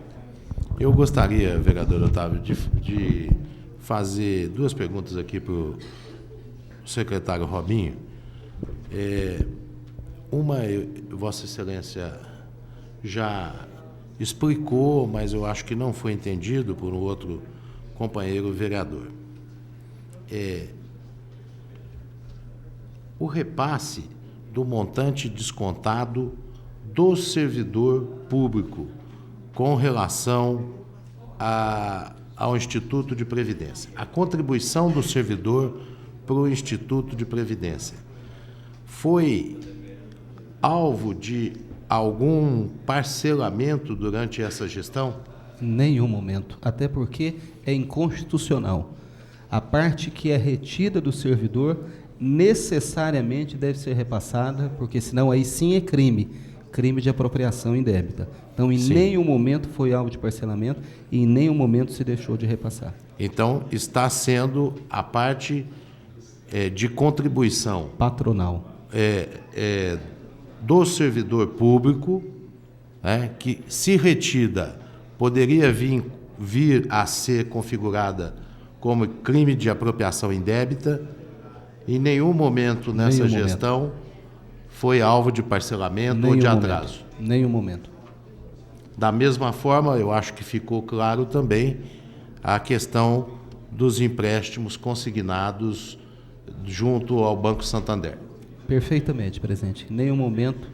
Eu gostaria, vereador Otávio, de fazer 2 perguntas aqui para o secretário Robinho. Uma, Vossa Excelência já explicou, mas eu acho que não foi entendido por um outro companheiro vereador. O repasse do montante descontado do servidor público com relação ao Instituto de Previdência. A contribuição do servidor para o Instituto de Previdência foi alvo de algum parcelamento durante essa gestão? Em nenhum momento, até porque é inconstitucional. A parte que é retida do servidor necessariamente deve ser repassada, porque senão aí sim é crime de apropriação indébita. Então, em Sim. nenhum momento foi alvo de parcelamento e em nenhum momento se deixou de repassar. Então, está sendo a parte de contribuição Patronal. do servidor público, né, que, se retida, poderia vir a ser configurada como crime de apropriação indébita. Em nenhum momento nessa Nenhum gestão foi alvo de parcelamento ou de atraso. Nenhum momento. Da mesma forma, eu acho que ficou claro também a questão dos empréstimos consignados junto ao Banco Santander. Perfeitamente, presidente. Em nenhum momento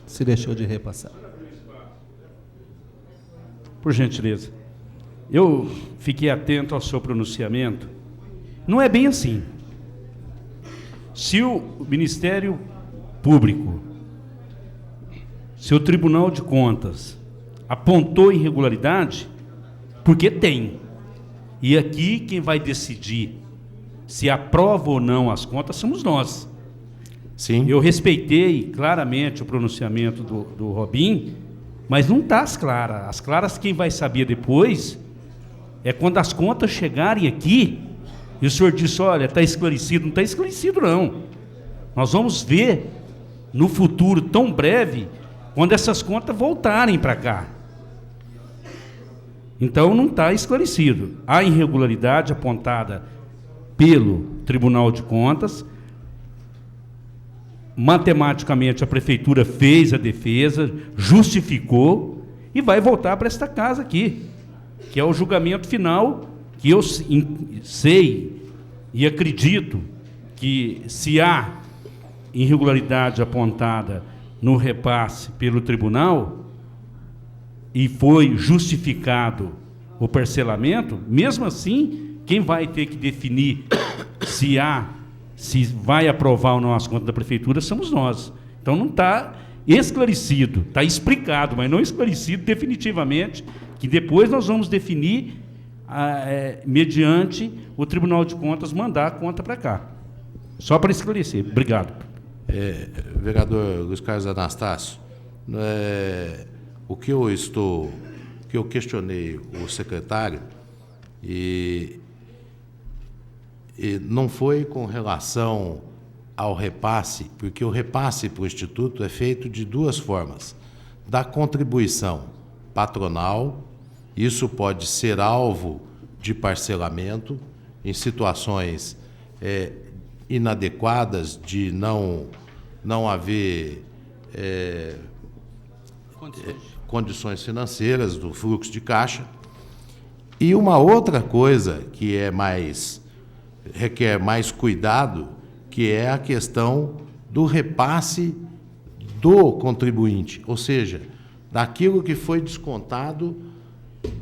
se deixou de repassar. Por gentileza. Eu fiquei atento ao seu pronunciamento. Não é bem assim. Se o Ministério Público, se o Tribunal de Contas apontou irregularidade, porque tem. E aqui quem vai decidir se aprova ou não as contas somos nós. Sim. Eu respeitei claramente o pronunciamento do Robin, mas não está as claras. As claras quem vai saber depois é quando as contas chegarem aqui e o senhor disse, olha, está esclarecido. Não está esclarecido, não. Nós vamos ver no futuro tão breve, quando essas contas voltarem para cá. Então não está esclarecido. A irregularidade apontada pelo Tribunal de Contas, matematicamente a Prefeitura fez a defesa, justificou e vai voltar para esta casa aqui, que é o julgamento final, que eu sei e acredito que se há irregularidade apontada no repasse pelo tribunal e foi justificado o parcelamento, mesmo assim, quem vai ter que definir se vai aprovar ou não as contas da prefeitura somos nós. Então não está esclarecido, está explicado, mas não esclarecido definitivamente, que depois nós vamos definir mediante o Tribunal de Contas mandar a conta para cá. Só para esclarecer. Obrigado. Vereador Luiz Carlos Anastácio, o que eu questionei o secretário e não foi com relação ao repasse, porque o repasse para o Instituto é feito de duas formas. Da contribuição patronal, isso pode ser alvo de parcelamento em situações inadequadas de não haver condições financeiras do fluxo de caixa. E uma outra coisa que requer mais cuidado, que é a questão do repasse do contribuinte, ou seja, daquilo que foi descontado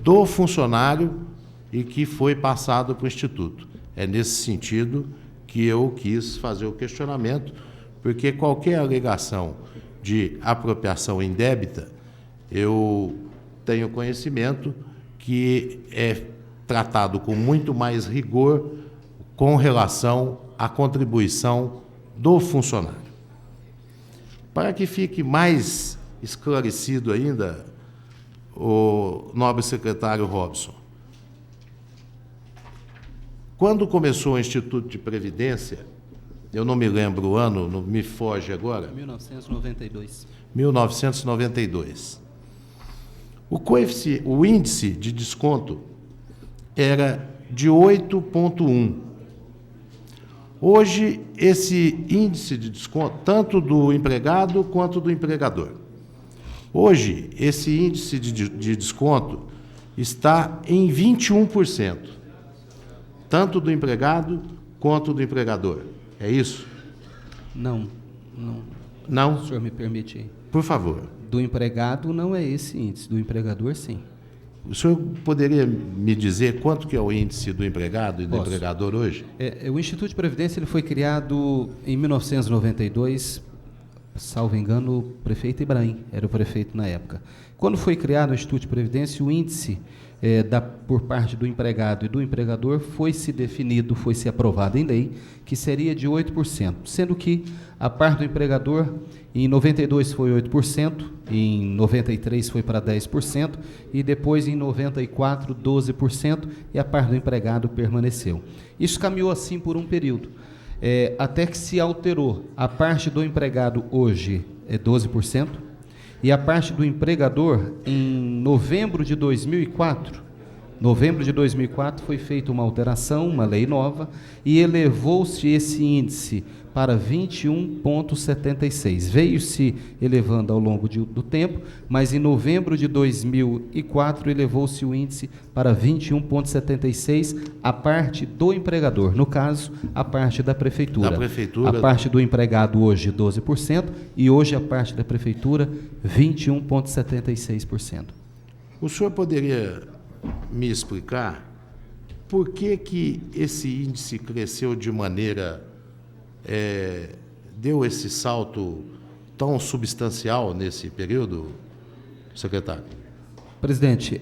do funcionário e que foi passado para o Instituto. É nesse sentido que eu quis fazer o questionamento, porque qualquer alegação de apropriação indébita, eu tenho conhecimento que é tratado com muito mais rigor com relação à contribuição do funcionário. Para que fique mais esclarecido ainda, o nobre secretário Robson, quando começou o Instituto de Previdência, eu não me lembro o ano, não me foge agora. 1992. 1992. O índice de desconto era de 8,1. Hoje, esse índice de desconto, tanto do empregado quanto do empregador, hoje, esse índice de desconto está em 21%, tanto do empregado quanto do empregador. É isso? Não. Não? O senhor me permite? Por favor. Do empregado não é esse índice, do empregador sim. O senhor poderia me dizer quanto que é o índice do empregado e do Posso. empregador hoje? O Instituto de Previdência ele foi criado em 1992, salvo engano, o prefeito Ibrahim era o prefeito na época. Quando foi criado o Instituto de Previdência, o índice por parte do empregado e do empregador foi se definido, foi se aprovado em lei, que seria de 8%, sendo que a parte do empregador em 92 foi 8%, em 93 foi para 10% e depois em 94 12% e a parte do empregado permaneceu. Isso caminhou assim por um período, até que se alterou. A parte do empregado hoje é 12%, e a parte do empregador, em novembro de 2004, foi feita uma alteração, uma lei nova, e elevou-se esse índice para 21,76. Veio se elevando ao longo do tempo, mas em novembro de 2004 elevou-se o índice para 21,76, a parte do empregador, no caso, a parte da prefeitura. Da prefeitura. A parte do empregado hoje 12% e hoje a parte da prefeitura 21,76%. O senhor poderia me explicar por que esse índice cresceu de maneira, deu esse salto tão substancial nesse período, secretário? Presidente,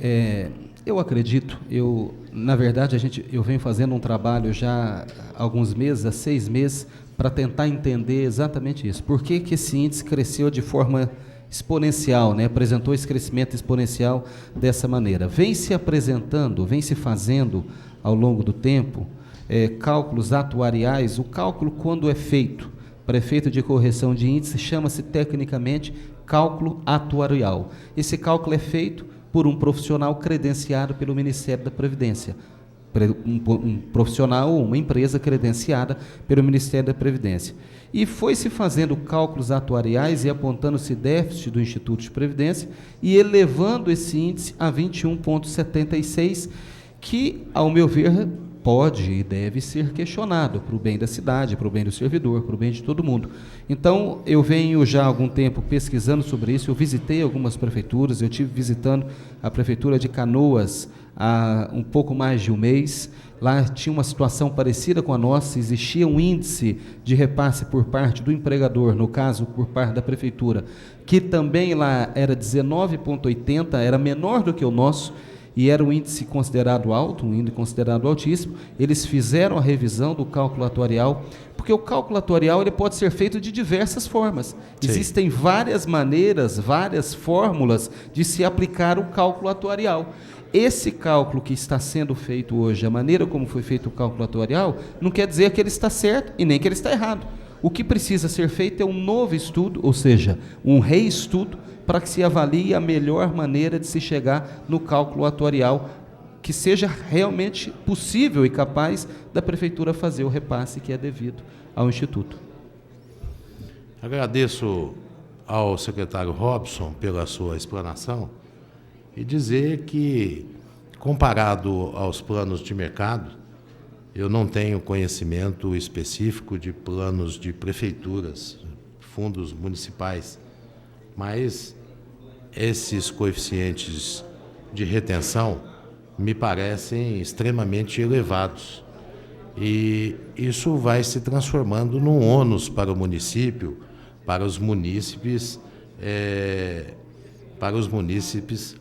eu acredito, na verdade, eu venho fazendo um trabalho já há alguns meses, há 6 meses, para tentar entender exatamente isso. Por que esse índice cresceu de forma exponencial, né? Apresentou esse crescimento exponencial dessa maneira. Vem se fazendo ao longo do tempo cálculos atuariais. O cálculo, quando é feito para efeito de correção de índice, chama-se tecnicamente cálculo atuarial. Esse cálculo é feito por um profissional credenciado pelo Ministério da Previdência. Um profissional ou uma empresa credenciada pelo Ministério da Previdência. E foi se fazendo cálculos atuariais e apontando-se déficit do Instituto de Previdência e elevando esse índice a 21,76, que, ao meu ver, pode e deve ser questionado para o bem da cidade, para o bem do servidor, para o bem de todo mundo. Então, eu venho já há algum tempo pesquisando sobre isso, eu visitei algumas prefeituras, eu estive visitando a Prefeitura de Canoas há um pouco mais de um mês. Lá tinha uma situação parecida com a nossa, existia um índice de repasse por parte do empregador, no caso, por parte da Prefeitura, que também lá era 19,80, era menor do que o nosso, e era um índice considerado alto, um índice considerado altíssimo. Eles fizeram a revisão do cálculo atuarial, porque o cálculo atuarial ele pode ser feito de diversas formas. Sim. Existem várias maneiras, várias fórmulas de se aplicar o cálculo atuarial. Esse cálculo que está sendo feito hoje, a maneira como foi feito o cálculo atuarial, não quer dizer que ele está certo e nem que ele está errado. O que precisa ser feito é um novo estudo, ou seja, um reestudo, para que se avalie a melhor maneira de se chegar no cálculo atuarial, que seja realmente possível e capaz da Prefeitura fazer o repasse que é devido ao Instituto. Agradeço ao secretário Robson pela sua explanação e dizer que, comparado aos planos de mercado, eu não tenho conhecimento específico de planos de prefeituras, fundos municipais, mas esses coeficientes de retenção me parecem extremamente elevados. E isso vai se transformando num ônus para o município, para os munícipes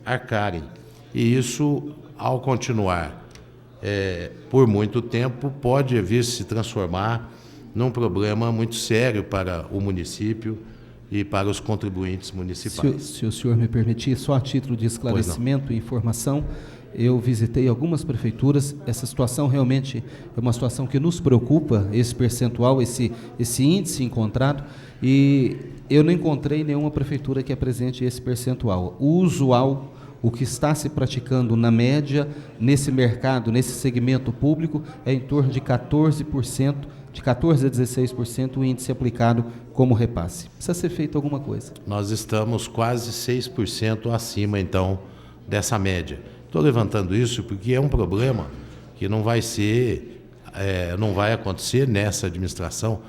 arcarem. E isso, ao continuar por muito tempo, pode vir se transformar num problema muito sério para o município e para os contribuintes municipais. Se o senhor me permitir, só a título de esclarecimento e informação, eu visitei algumas prefeituras. Essa situação realmente é uma situação que nos preocupa, esse percentual, esse índice encontrado, e eu não encontrei nenhuma prefeitura que apresente esse percentual. O usual, o que está se praticando na média, nesse mercado, nesse segmento público, é em torno de 14%, de 14% a 16% o índice aplicado como repasse. Precisa ser feito alguma coisa. Nós estamos quase 6% acima, então, dessa média. Estou levantando isso porque é um problema que não vai acontecer nessa administração,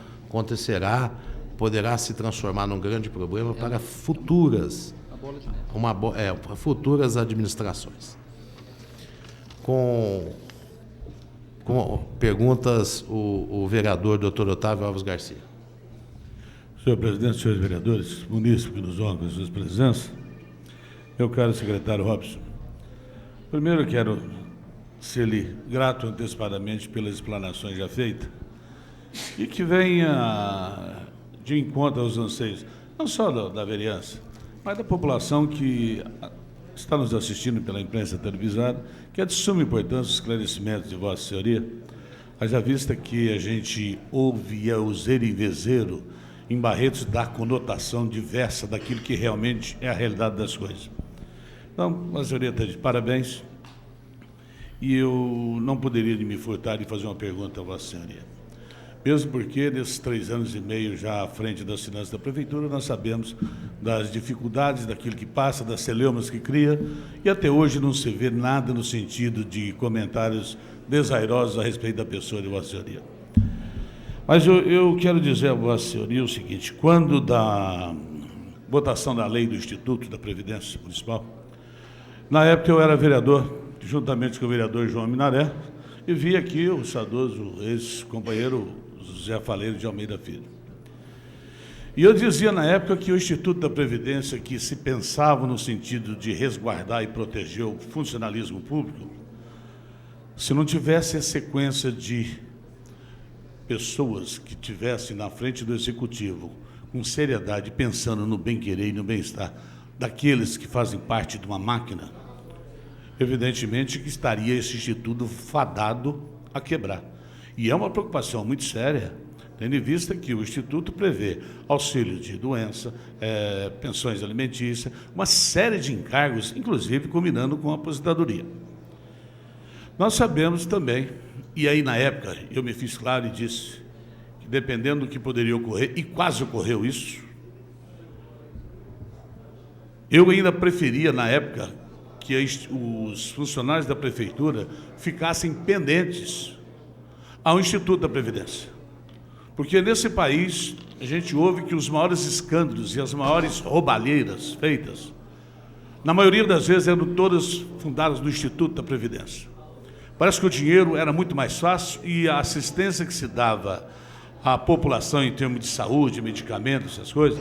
poderá se transformar num grande problema para futuras administrações. com perguntas o vereador Dr. Otávio Alves Garcia. Senhor presidente, senhores vereadores, munícipe que nos honra com suas presenças, meu caro secretário Robson, primeiro eu quero ser-lhe grato antecipadamente pelas explanações já feitas e que venha de encontro aos anseios, não só da vereança, mas da população que está nos assistindo pela imprensa televisada, que é de suma importância os esclarecimentos de Vossa Senhoria, haja vista que a gente ouve a useiro e vezeiro em Barretos dá conotação diversa daquilo que realmente é a realidade das coisas. Então, Vossa Senhoria está de parabéns, e eu não poderia me furtar de fazer uma pergunta a Vossa Senhoria. Mesmo porque, nesses 3 anos e meio já à frente das finanças da Prefeitura, nós sabemos das dificuldades, daquilo que passa, das celeumas que cria, e até hoje não se vê nada no sentido de comentários desairosos a respeito da pessoa de Vossa Senhoria. Mas eu quero dizer a Vossa Senhoria o seguinte: quando da votação da lei do Instituto da Previdência Municipal, na época eu era vereador, juntamente com o vereador João Minaré, e vi aqui o saudoso ex-companheiro José Faleiro de Almeida Filho. E eu dizia na época que o Instituto da Previdência, que se pensava no sentido de resguardar e proteger o funcionalismo público, se não tivesse a sequência de pessoas que tivessem na frente do Executivo, com seriedade, pensando no bem-querer e no bem-estar daqueles que fazem parte de uma máquina, evidentemente que estaria esse instituto fadado a quebrar. E é uma preocupação muito séria, tendo em vista que o Instituto prevê auxílio de doença, pensões alimentícias, uma série de encargos, inclusive combinando com a aposentadoria. Nós sabemos também, e aí na época eu me fiz claro e disse que dependendo do que poderia ocorrer, e quase ocorreu isso, eu ainda preferia na época que os funcionários da Prefeitura ficassem pendentes ao Instituto da Previdência. Porque nesse país a gente ouve que os maiores escândalos e as maiores roubalheiras feitas, na maioria das vezes eram todas fundadas no Instituto da Previdência. Parece que o dinheiro era muito mais fácil e a assistência que se dava à população em termos de saúde, medicamentos, essas coisas,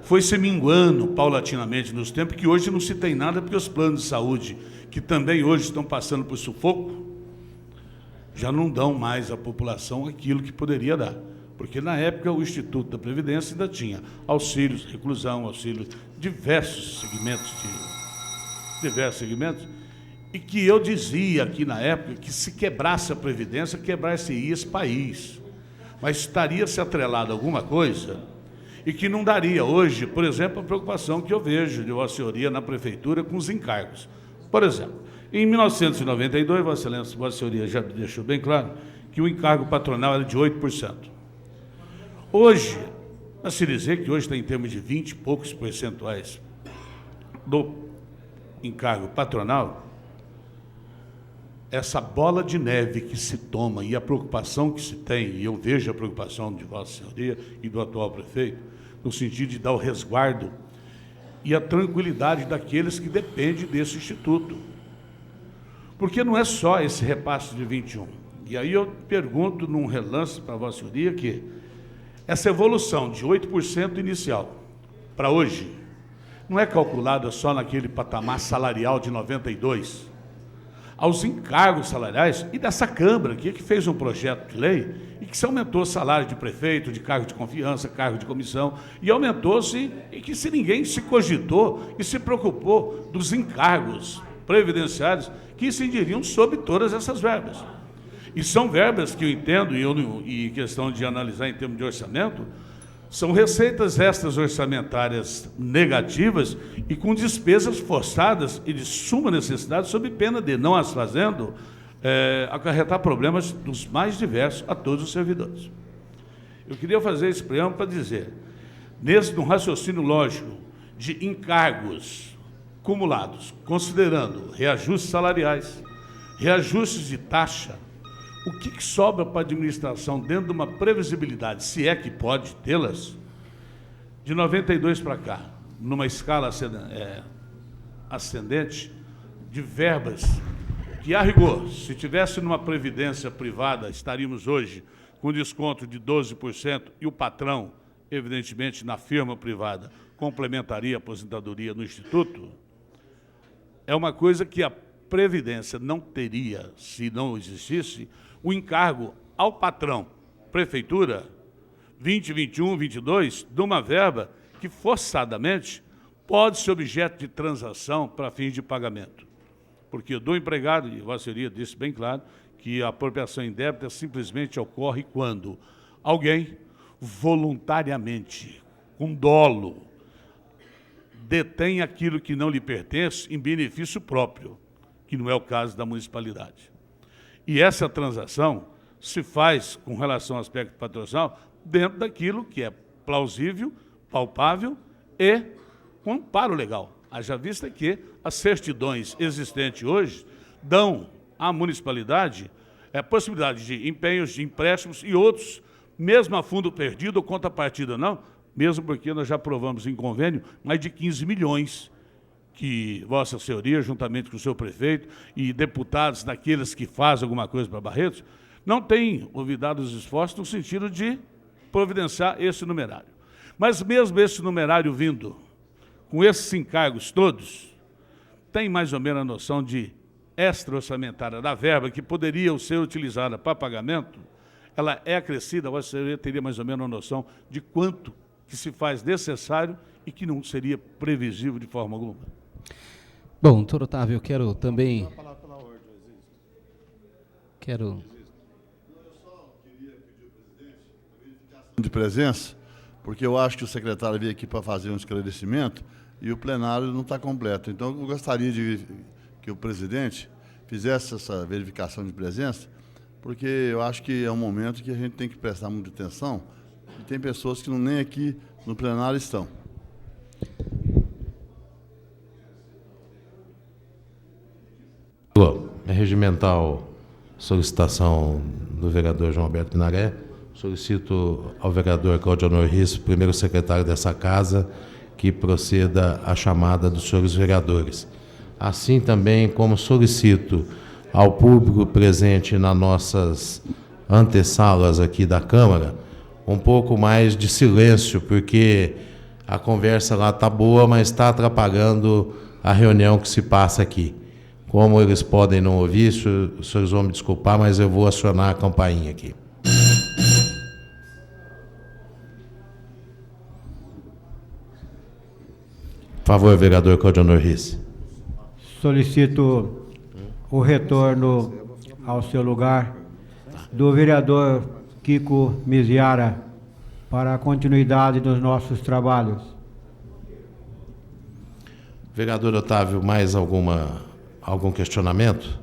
foi se minguando paulatinamente nos tempos, que hoje não se tem nada, porque os planos de saúde, que também hoje estão passando por sufoco, já não dão mais à população aquilo que poderia dar. Porque na época o Instituto da Previdência ainda tinha auxílios, reclusão, auxílios, diversos segmentos, e que eu dizia aqui na época que se quebrasse a Previdência, quebrasse esse país. Mas estaria se atrelado a alguma coisa e que não daria hoje, por exemplo, a preocupação que eu vejo de Vossa Senhoria na Prefeitura com os encargos. Por exemplo, em 1992, Vossa Senhoria já deixou bem claro que o encargo patronal era de 8%. Hoje, a se dizer que hoje está em termos de 20 e poucos percentuais do encargo patronal, essa bola de neve que se toma e a preocupação que se tem, e eu vejo a preocupação de Vossa Senhoria e do atual prefeito, no sentido de dar o resguardo e a tranquilidade daqueles que dependem desse instituto. Porque não é só esse repasse de 21. E aí eu pergunto num relance para Vossa Senhoria que essa evolução de 8% inicial para hoje não é calculada só naquele patamar salarial de 92, aos encargos salariais e dessa Câmara aqui, que fez um projeto de lei e que se aumentou o salário de prefeito, de cargo de confiança, cargo de comissão, e aumentou-se, e que se ninguém se cogitou e se preocupou dos encargos previdenciários que incidiriam sobre todas essas verbas. E são verbas que eu entendo, e questão de analisar em termos de orçamento, são receitas extras orçamentárias negativas e com despesas forçadas e de suma necessidade, sob pena de, não as fazendo, acarretar problemas dos mais diversos a todos os servidores. Eu queria fazer esse preâmbulo para dizer, num raciocínio lógico de encargos acumulados, considerando reajustes salariais, reajustes de taxa, o que sobra para a administração dentro de uma previsibilidade, se é que pode tê-las, de 92 para cá, numa escala ascendente, de verbas que, a rigor, se tivesse numa previdência privada, estaríamos hoje com desconto de 12% e o patrão, evidentemente, na firma privada, complementaria a aposentadoria no Instituto, é uma coisa que a Previdência não teria, se não existisse, o encargo ao patrão, Prefeitura, 20, 21, 22, de uma verba que, forçadamente, pode ser objeto de transação para fins de pagamento. Porque do empregado, e Vossa Senhoria disse bem claro, que a apropriação indébita simplesmente ocorre quando alguém, voluntariamente, com dolo, detém aquilo que não lhe pertence em benefício próprio, que não é o caso da municipalidade. E essa transação se faz, com relação ao aspecto patronal, dentro daquilo que é plausível, palpável e com amparo legal. Haja vista que as certidões existentes hoje dão à municipalidade a possibilidade de empenhos, de empréstimos e outros, mesmo a fundo perdido ou contrapartida não, mesmo porque nós já aprovamos em convênio mais de 15 milhões que Vossa Senhoria, juntamente com o seu prefeito e deputados daqueles que fazem alguma coisa para Barretos, não têm olvidado os esforços no sentido de providenciar esse numerário. Mas mesmo esse numerário vindo, com esses encargos todos, tem mais ou menos a noção de extra-orçamentária da verba que poderia ser utilizada para pagamento, ela é acrescida, Vossa Senhoria teria mais ou menos a noção de quanto que se faz necessário e que não seria previsível de forma alguma. Bom, doutor Otávio, eu quero também... De presença, porque eu acho que o secretário veio aqui para fazer um esclarecimento e o plenário não está completo. Então, eu gostaria de que o presidente fizesse essa verificação de presença, porque eu acho que é um momento que a gente tem que prestar muita atenção e tem pessoas que nem aqui no plenário estão. É regimental solicitação do vereador João Alberto Pinaré. Solicito ao vereador Cláudio Honor Risso, primeiro secretário dessa casa, que proceda à chamada dos senhores vereadores. Assim também como solicito ao público presente nas nossas antessalas aqui da Câmara, um pouco mais de silêncio, porque a conversa lá está boa, mas está atrapalhando a reunião que se passa aqui. Como eles podem não ouvir, os senhores vão me desculpar, mas eu vou acionar a campainha aqui. Por favor, vereador Cláudio Honor Risso. Solicito o retorno ao seu lugar do vereador Kiko Miziara para a continuidade dos nossos trabalhos. Vereador Otávio, mais algum questionamento?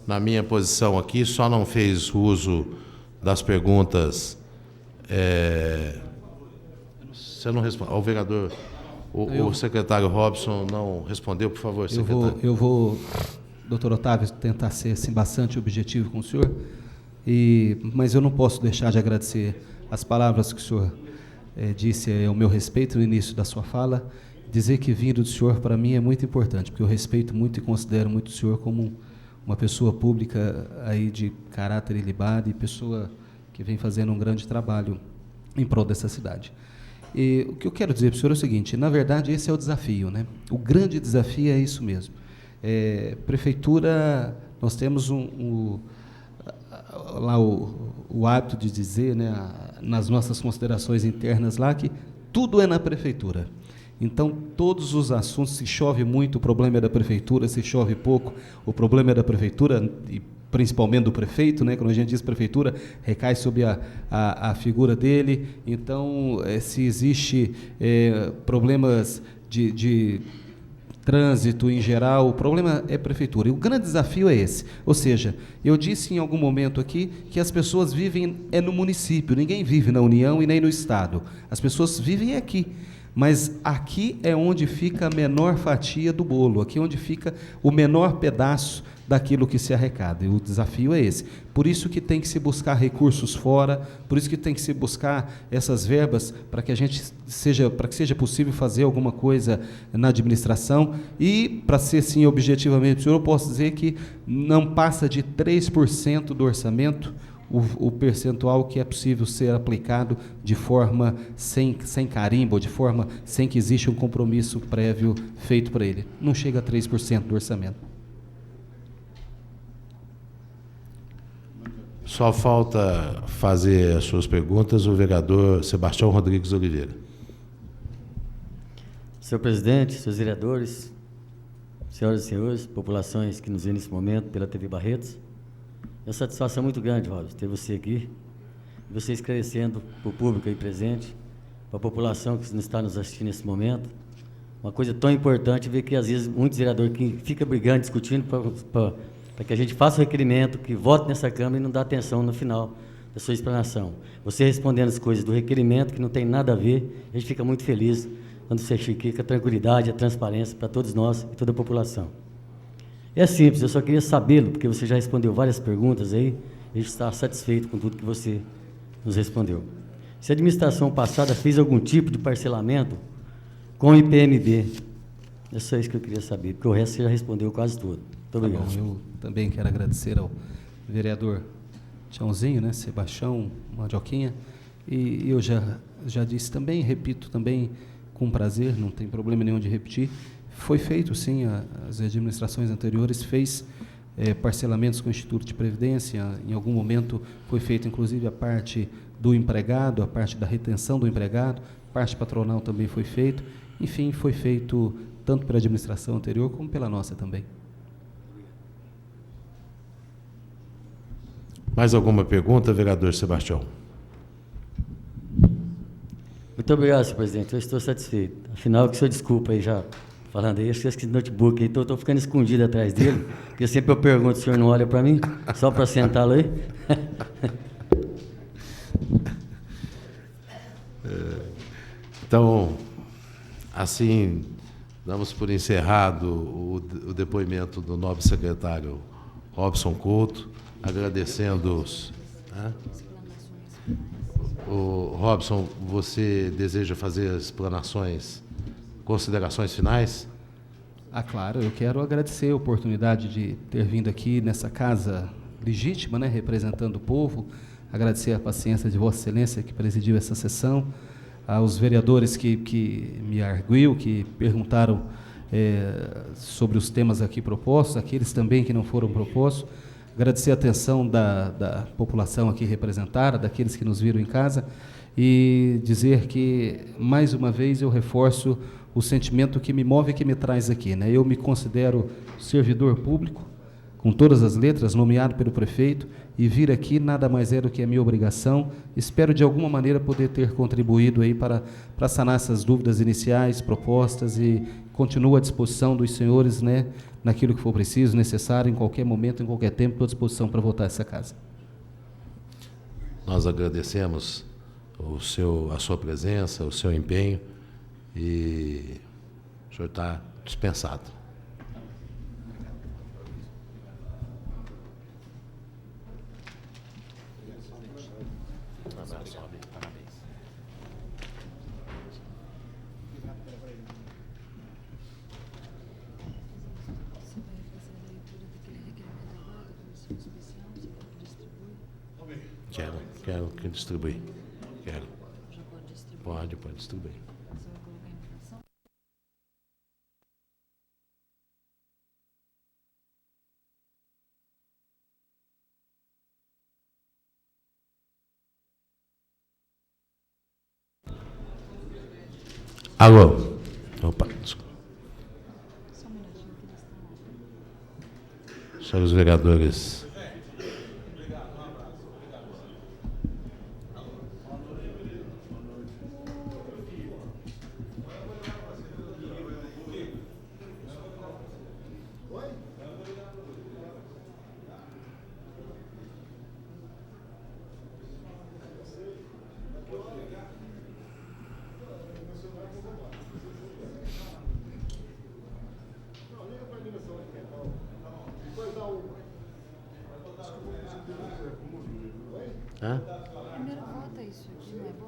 Na minha posição aqui, só não fez uso das perguntas. Você não responde. O vereador, o secretário Robson não respondeu, por favor, secretário. Eu vou, doutor Otávio, tentar ser assim, bastante objetivo com o senhor, mas eu não posso deixar de agradecer as palavras que o senhor disse ao meu respeito no início da sua fala. Dizer que vindo do senhor, para mim, é muito importante, porque eu respeito muito e considero muito o senhor como uma pessoa pública aí de caráter ilibado e pessoa que vem fazendo um grande trabalho em prol dessa cidade. E o que eu quero dizer para o senhor é o seguinte: na verdade, esse é o desafio, né? O grande desafio é isso mesmo. Prefeitura, nós temos lá o hábito de dizer, né, nas nossas considerações internas lá, que tudo é na prefeitura. Então, todos os assuntos, se chove muito, o problema é da prefeitura, se chove pouco, o problema é da prefeitura, e principalmente do prefeito, né? Quando a gente diz prefeitura, recai sobre a figura dele. Então, se existe problemas de trânsito em geral, o problema é prefeitura. E o grande desafio é esse. Ou seja, eu disse em algum momento aqui que as pessoas vivem no município, ninguém vive na União e nem no Estado. As pessoas vivem aqui. Mas aqui é onde fica a menor fatia do bolo, aqui é onde fica o menor pedaço daquilo que se arrecada. E o desafio é esse. Por isso que tem que se buscar recursos fora, por isso que tem que se buscar essas verbas para que seja possível fazer alguma coisa na administração. E, para ser sim objetivamente, senhor, eu posso dizer que não passa de 3% do orçamento o percentual que é possível ser aplicado de forma sem carimbo, de forma sem que exista um compromisso prévio feito para ele. Não chega a 3% do orçamento. Só falta fazer as suas perguntas o vereador Sebastião Rodrigues Oliveira. Senhor presidente, senhores vereadores, senhoras e senhores, populações que nos veem nesse momento pela TV Barretos, é uma satisfação muito grande, Robson, ter você aqui, você esclarecendo para o público aí presente, para a população que está nos assistindo nesse momento, uma coisa tão importante, ver que às vezes muitos vereadores que ficam brigando, discutindo para que a gente faça o requerimento, que vote nessa Câmara e não dá atenção no final da sua explanação. Você respondendo as coisas do requerimento, que não tem nada a ver, a gente fica muito feliz quando você fica com a tranquilidade, a transparência para todos nós e toda a população. É simples, eu só queria sabê-lo, porque você já respondeu várias perguntas aí, a gente está satisfeito com tudo que você nos respondeu. Se a administração passada fez algum tipo de parcelamento com o IPMB, é só isso que eu queria saber, porque o resto você já respondeu quase tudo. Muito obrigado. Tá bom, eu também quero agradecer ao vereador Tiãozinho, né, Sebastião Mandioquinha, e eu já disse também, repito também com prazer, não tem problema nenhum de repetir, foi feito sim, as administrações anteriores fez parcelamentos com o Instituto de Previdência, em algum momento foi feita inclusive a parte do empregado, a parte da retenção do empregado, parte patronal também foi feito, enfim, foi feito tanto pela administração anterior como pela nossa também. Mais alguma pergunta, vereador Sebastião? Muito obrigado, senhor presidente. Eu estou satisfeito. Afinal, que o senhor desculpa aí já falando aí, eu esqueci esse notebook aí, estou ficando escondido atrás dele, porque sempre eu pergunto, o senhor não olha para mim, só para sentá-lo aí. Então, assim, damos por encerrado o depoimento do nobre secretário Robson Couto, agradecendo os... O Robson, você deseja fazer as explanações, considerações finais? Claro, eu quero agradecer a oportunidade de ter vindo aqui nessa casa legítima, né, representando o povo, agradecer a paciência de Vossa Excelência que presidiu essa sessão, aos vereadores que me arguiu, que perguntaram sobre os temas aqui propostos, aqueles também que não foram propostos, agradecer a atenção da população aqui representada, daqueles que nos viram em casa, e dizer que, mais uma vez, eu reforço o sentimento que me move e que me traz aqui, né? Eu me considero servidor público, com todas as letras, nomeado pelo prefeito, e vir aqui nada mais é do que a minha obrigação. Espero, de alguma maneira, poder ter contribuído aí para sanar essas dúvidas iniciais, propostas, e continuo à disposição dos senhores, né, naquilo que for preciso, necessário, em qualquer momento, em qualquer tempo, estou à disposição para votar essa casa. Nós agradecemos a sua presença, o seu empenho, e o senhor está dispensado. Quero que distribui. Quero. Pode distribuir. Alô? Opa, desculpa. Senhores vereadores.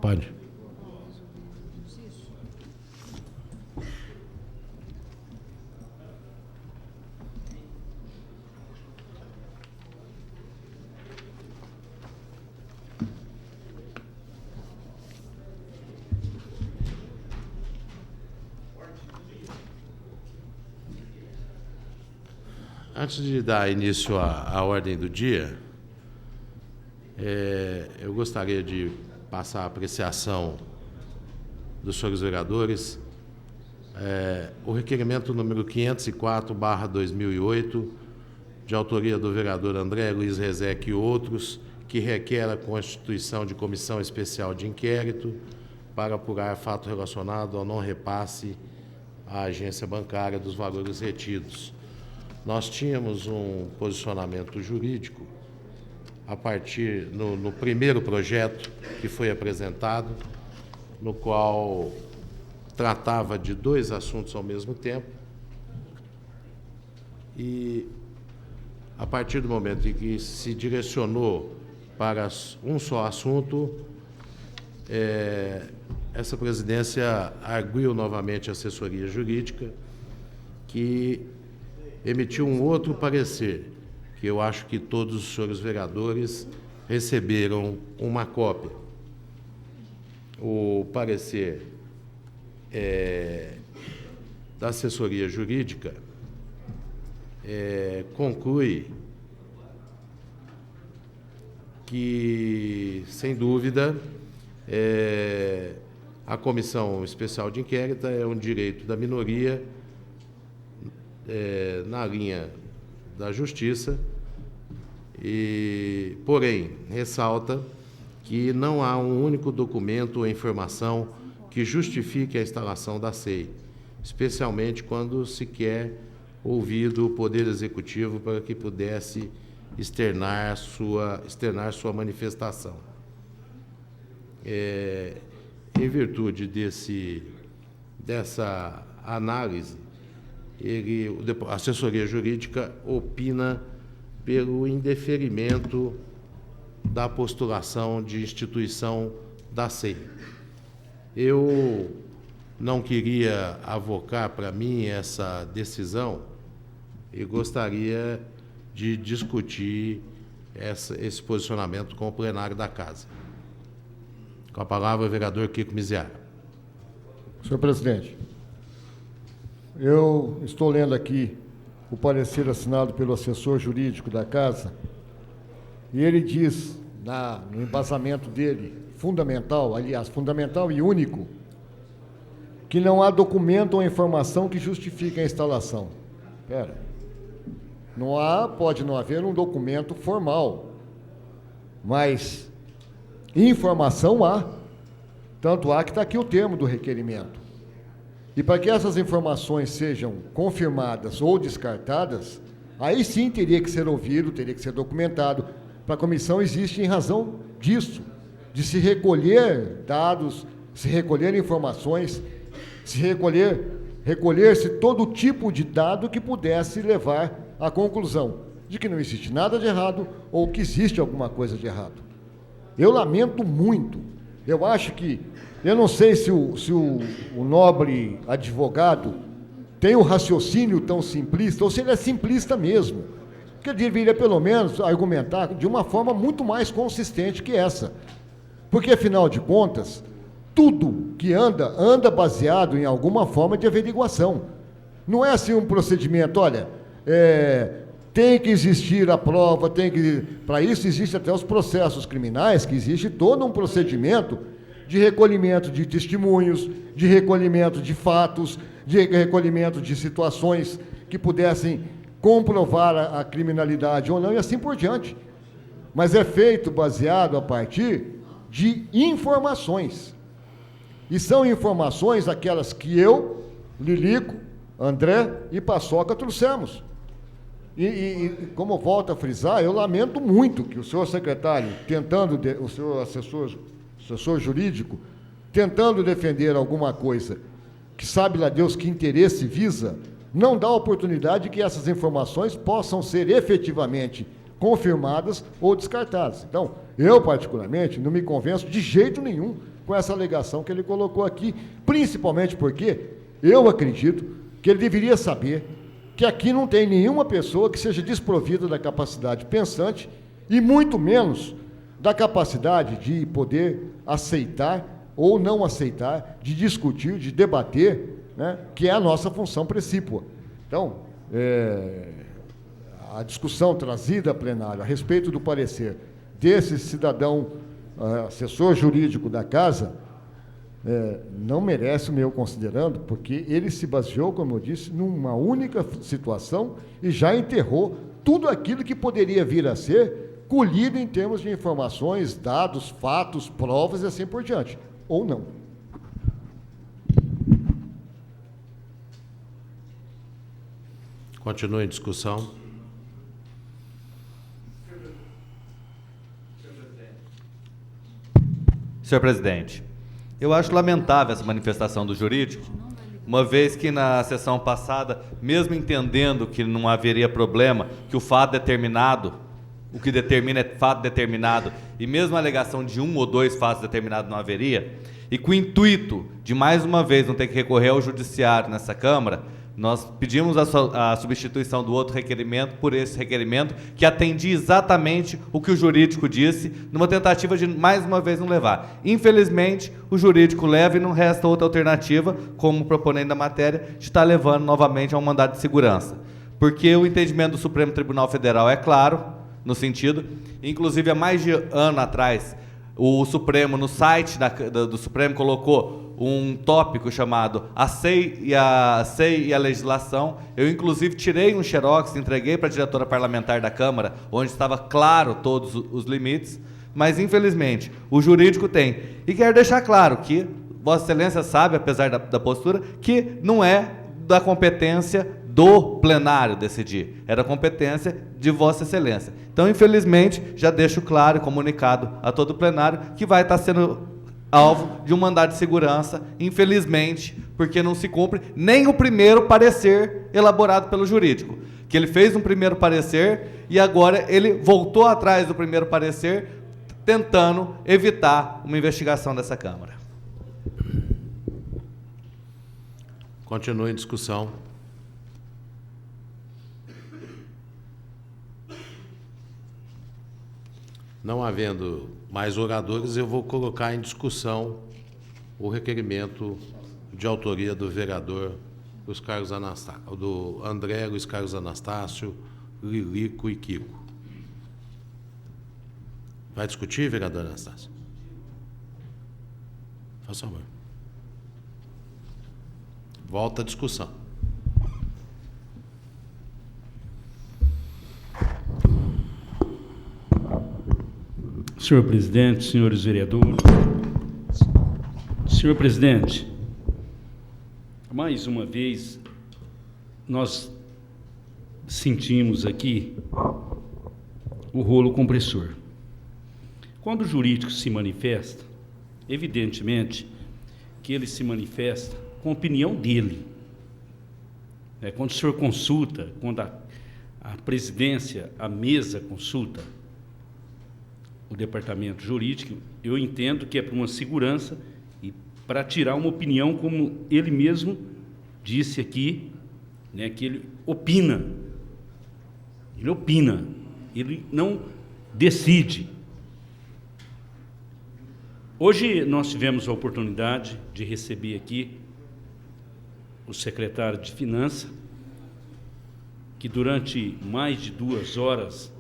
Pode. Antes de dar início à ordem do dia, eu gostaria de passar a apreciação dos senhores vereadores. O requerimento número 504/2008, de autoria do vereador André Luiz Rezec e outros, que requer a constituição de comissão especial de inquérito para apurar fato relacionado ao não repasse à agência bancária dos valores retidos. Nós tínhamos um posicionamento jurídico a partir, no primeiro projeto que foi apresentado, no qual tratava de 2 assuntos ao mesmo tempo, e a partir do momento em que se direcionou para um só assunto, essa presidência arguiu novamente a assessoria jurídica, que emitiu um outro parecer, que eu acho que todos os senhores vereadores receberam uma cópia. O parecer da assessoria jurídica conclui que, sem dúvida, a comissão especial de inquérito é um direito da minoria, na linha da justiça, porém, ressalta que não há um único documento ou informação que justifique a instalação da SEI, especialmente quando se quer ouvir o Poder Executivo para que pudesse externar sua manifestação. Em virtude dessa análise, a assessoria jurídica opina pelo indeferimento da postulação de instituição da SEI. Eu não queria avocar para mim essa decisão e gostaria de discutir esse posicionamento com o plenário da Casa. Com a palavra, o vereador Kiko Miziara. Senhor presidente, eu estou lendo aqui o parecer assinado pelo assessor jurídico da Casa, e ele diz, no embasamento dele, fundamental e único, que não há documento ou informação que justifique a instalação. Pode não haver um documento formal, mas informação há. Tanto há que está aqui o termo do requerimento. E para que essas informações sejam confirmadas ou descartadas, aí sim teria que ser ouvido, teria que ser documentado. Para a comissão existe em razão disso, de se recolher dados, se recolher informações, se recolher-se todo tipo de dado que pudesse levar à conclusão de que não existe nada de errado ou que existe alguma coisa de errado. Eu lamento muito. Eu acho que, eu não sei se o nobre advogado tem um raciocínio tão simplista, ou se ele é simplista mesmo, porque ele deveria, pelo menos, argumentar de uma forma muito mais consistente que essa. Porque, afinal de contas, tudo que anda baseado em alguma forma de averiguação. Não é assim um procedimento, olha, tem que existir a prova, para isso existem até os processos criminais, que existe todo um procedimento de recolhimento de testemunhos, de recolhimento de fatos, de recolhimento de situações que pudessem comprovar a criminalidade ou não, e assim por diante. Mas é feito baseado a partir de informações. E são informações aquelas que eu, Lilico, André e Paçoca trouxemos. E como eu volto a frisar, eu lamento muito que o senhor secretário, o senhor assessor jurídico, tentando defender alguma coisa que sabe lá Deus que interesse visa, não dá oportunidade que essas informações possam ser efetivamente confirmadas ou descartadas. Então, eu particularmente não me convenço de jeito nenhum com essa alegação que ele colocou aqui, principalmente porque eu acredito que ele deveria saber que aqui não tem nenhuma pessoa que seja desprovida da capacidade pensante e muito menos da capacidade de poder aceitar ou não aceitar, de discutir, de debater, né, que é a nossa função precípua. Então, a discussão trazida a plenário a respeito do parecer desse cidadão assessor jurídico da casa não merece o meu considerando, porque ele se baseou, como eu disse, numa única situação e já enterrou tudo aquilo que poderia vir a ser colhido em termos de informações, dados, fatos, provas e assim por diante, ou não. Continua em discussão. Senhor presidente, eu acho lamentável essa manifestação do jurídico, uma vez que na sessão passada, mesmo entendendo que não haveria problema, que o fato determinado, o que determina é fato determinado, e mesmo a alegação de 1 ou 2 fatos determinados não haveria, e com o intuito de mais uma vez não ter que recorrer ao judiciário nessa Câmara, nós pedimos a substituição do outro requerimento por esse requerimento, que atendia exatamente o que o jurídico disse, numa tentativa de, mais uma vez, não levar. Infelizmente, o jurídico leva e não resta outra alternativa, como proponente da matéria, de estar levando novamente a um mandado de segurança. Porque o entendimento do Supremo Tribunal Federal é claro, no sentido, inclusive há mais de ano atrás, o Supremo, no site do Supremo, colocou um tópico chamado a SEI e a legislação. Eu, inclusive, tirei um xerox, entreguei para a diretora parlamentar da Câmara, onde estava claro todos os limites, mas, infelizmente, o jurídico tem. E quero deixar claro que Vossa Excelência sabe, apesar da postura, que não é da competência do plenário decidir, era competência de Vossa Excelência. Então, infelizmente, já deixo claro e comunicado a todo o plenário que vai estar sendo alvo de um mandado de segurança, infelizmente, porque não se cumpre nem o primeiro parecer elaborado pelo jurídico, que ele fez um primeiro parecer e agora ele voltou atrás do primeiro parecer, tentando evitar uma investigação dessa Câmara. Continua em discussão. Não havendo mais oradores, eu vou colocar em discussão o requerimento de autoria do vereador Luiz Carlos Anastácio, do André Luiz Carlos Anastácio, Lilico e Kiko. Vai discutir, vereador Anastácio? Faça favor. Volta à discussão. Senhor presidente, senhores vereadores. Senhor presidente, mais uma vez nós sentimos aqui o rolo compressor. Quando o jurídico se manifesta, evidentemente que ele se manifesta com a opinião dele. Quando o senhor consulta, quando a presidência, a mesa consulta o departamento jurídico, eu entendo que é para uma segurança e para tirar uma opinião, como ele mesmo disse aqui, que ele opina. Ele opina, ele não decide. Hoje nós tivemos a oportunidade de receber aqui o secretário de Finanças, que durante mais de 2 horas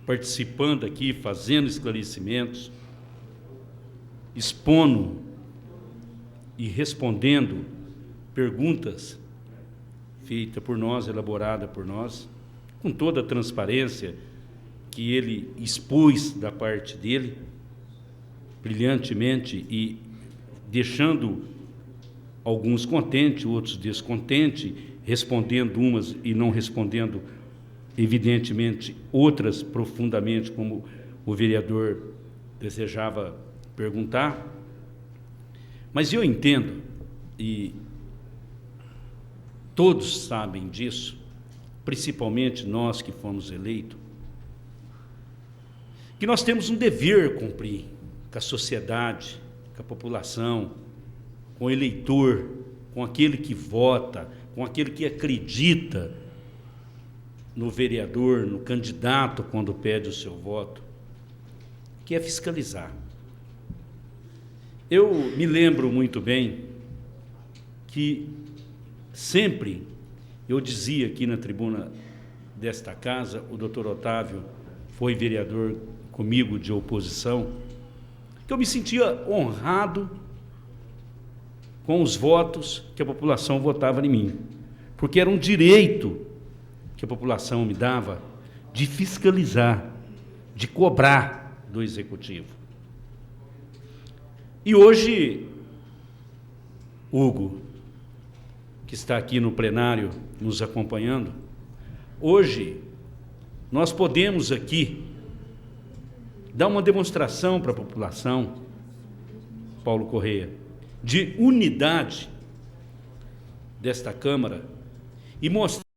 participando aqui, fazendo esclarecimentos, expondo e respondendo perguntas feitas por nós, elaboradas por nós, com toda a transparência que ele expôs da parte dele, brilhantemente, e deixando alguns contentes, outros descontentes, respondendo umas e não respondendo, evidentemente, outras profundamente, como o vereador desejava perguntar. Mas eu entendo, e todos sabem disso, principalmente nós que fomos eleitos, que nós temos um dever a cumprir com a sociedade, com a população, com o eleitor, com aquele que vota, com aquele que acredita no vereador, no candidato quando pede o seu voto, que é fiscalizar. Eu me lembro muito bem que sempre eu dizia aqui na tribuna desta casa, o doutor Otávio foi vereador comigo de oposição, que eu me sentia honrado com os votos que a população votava em mim, porque era um direito que a população me dava de fiscalizar, de cobrar do Executivo. E hoje, Hugo, que está aqui no plenário nos acompanhando, hoje nós podemos aqui dar uma demonstração para a população, Paulo Correia, de unidade desta Câmara e mostrar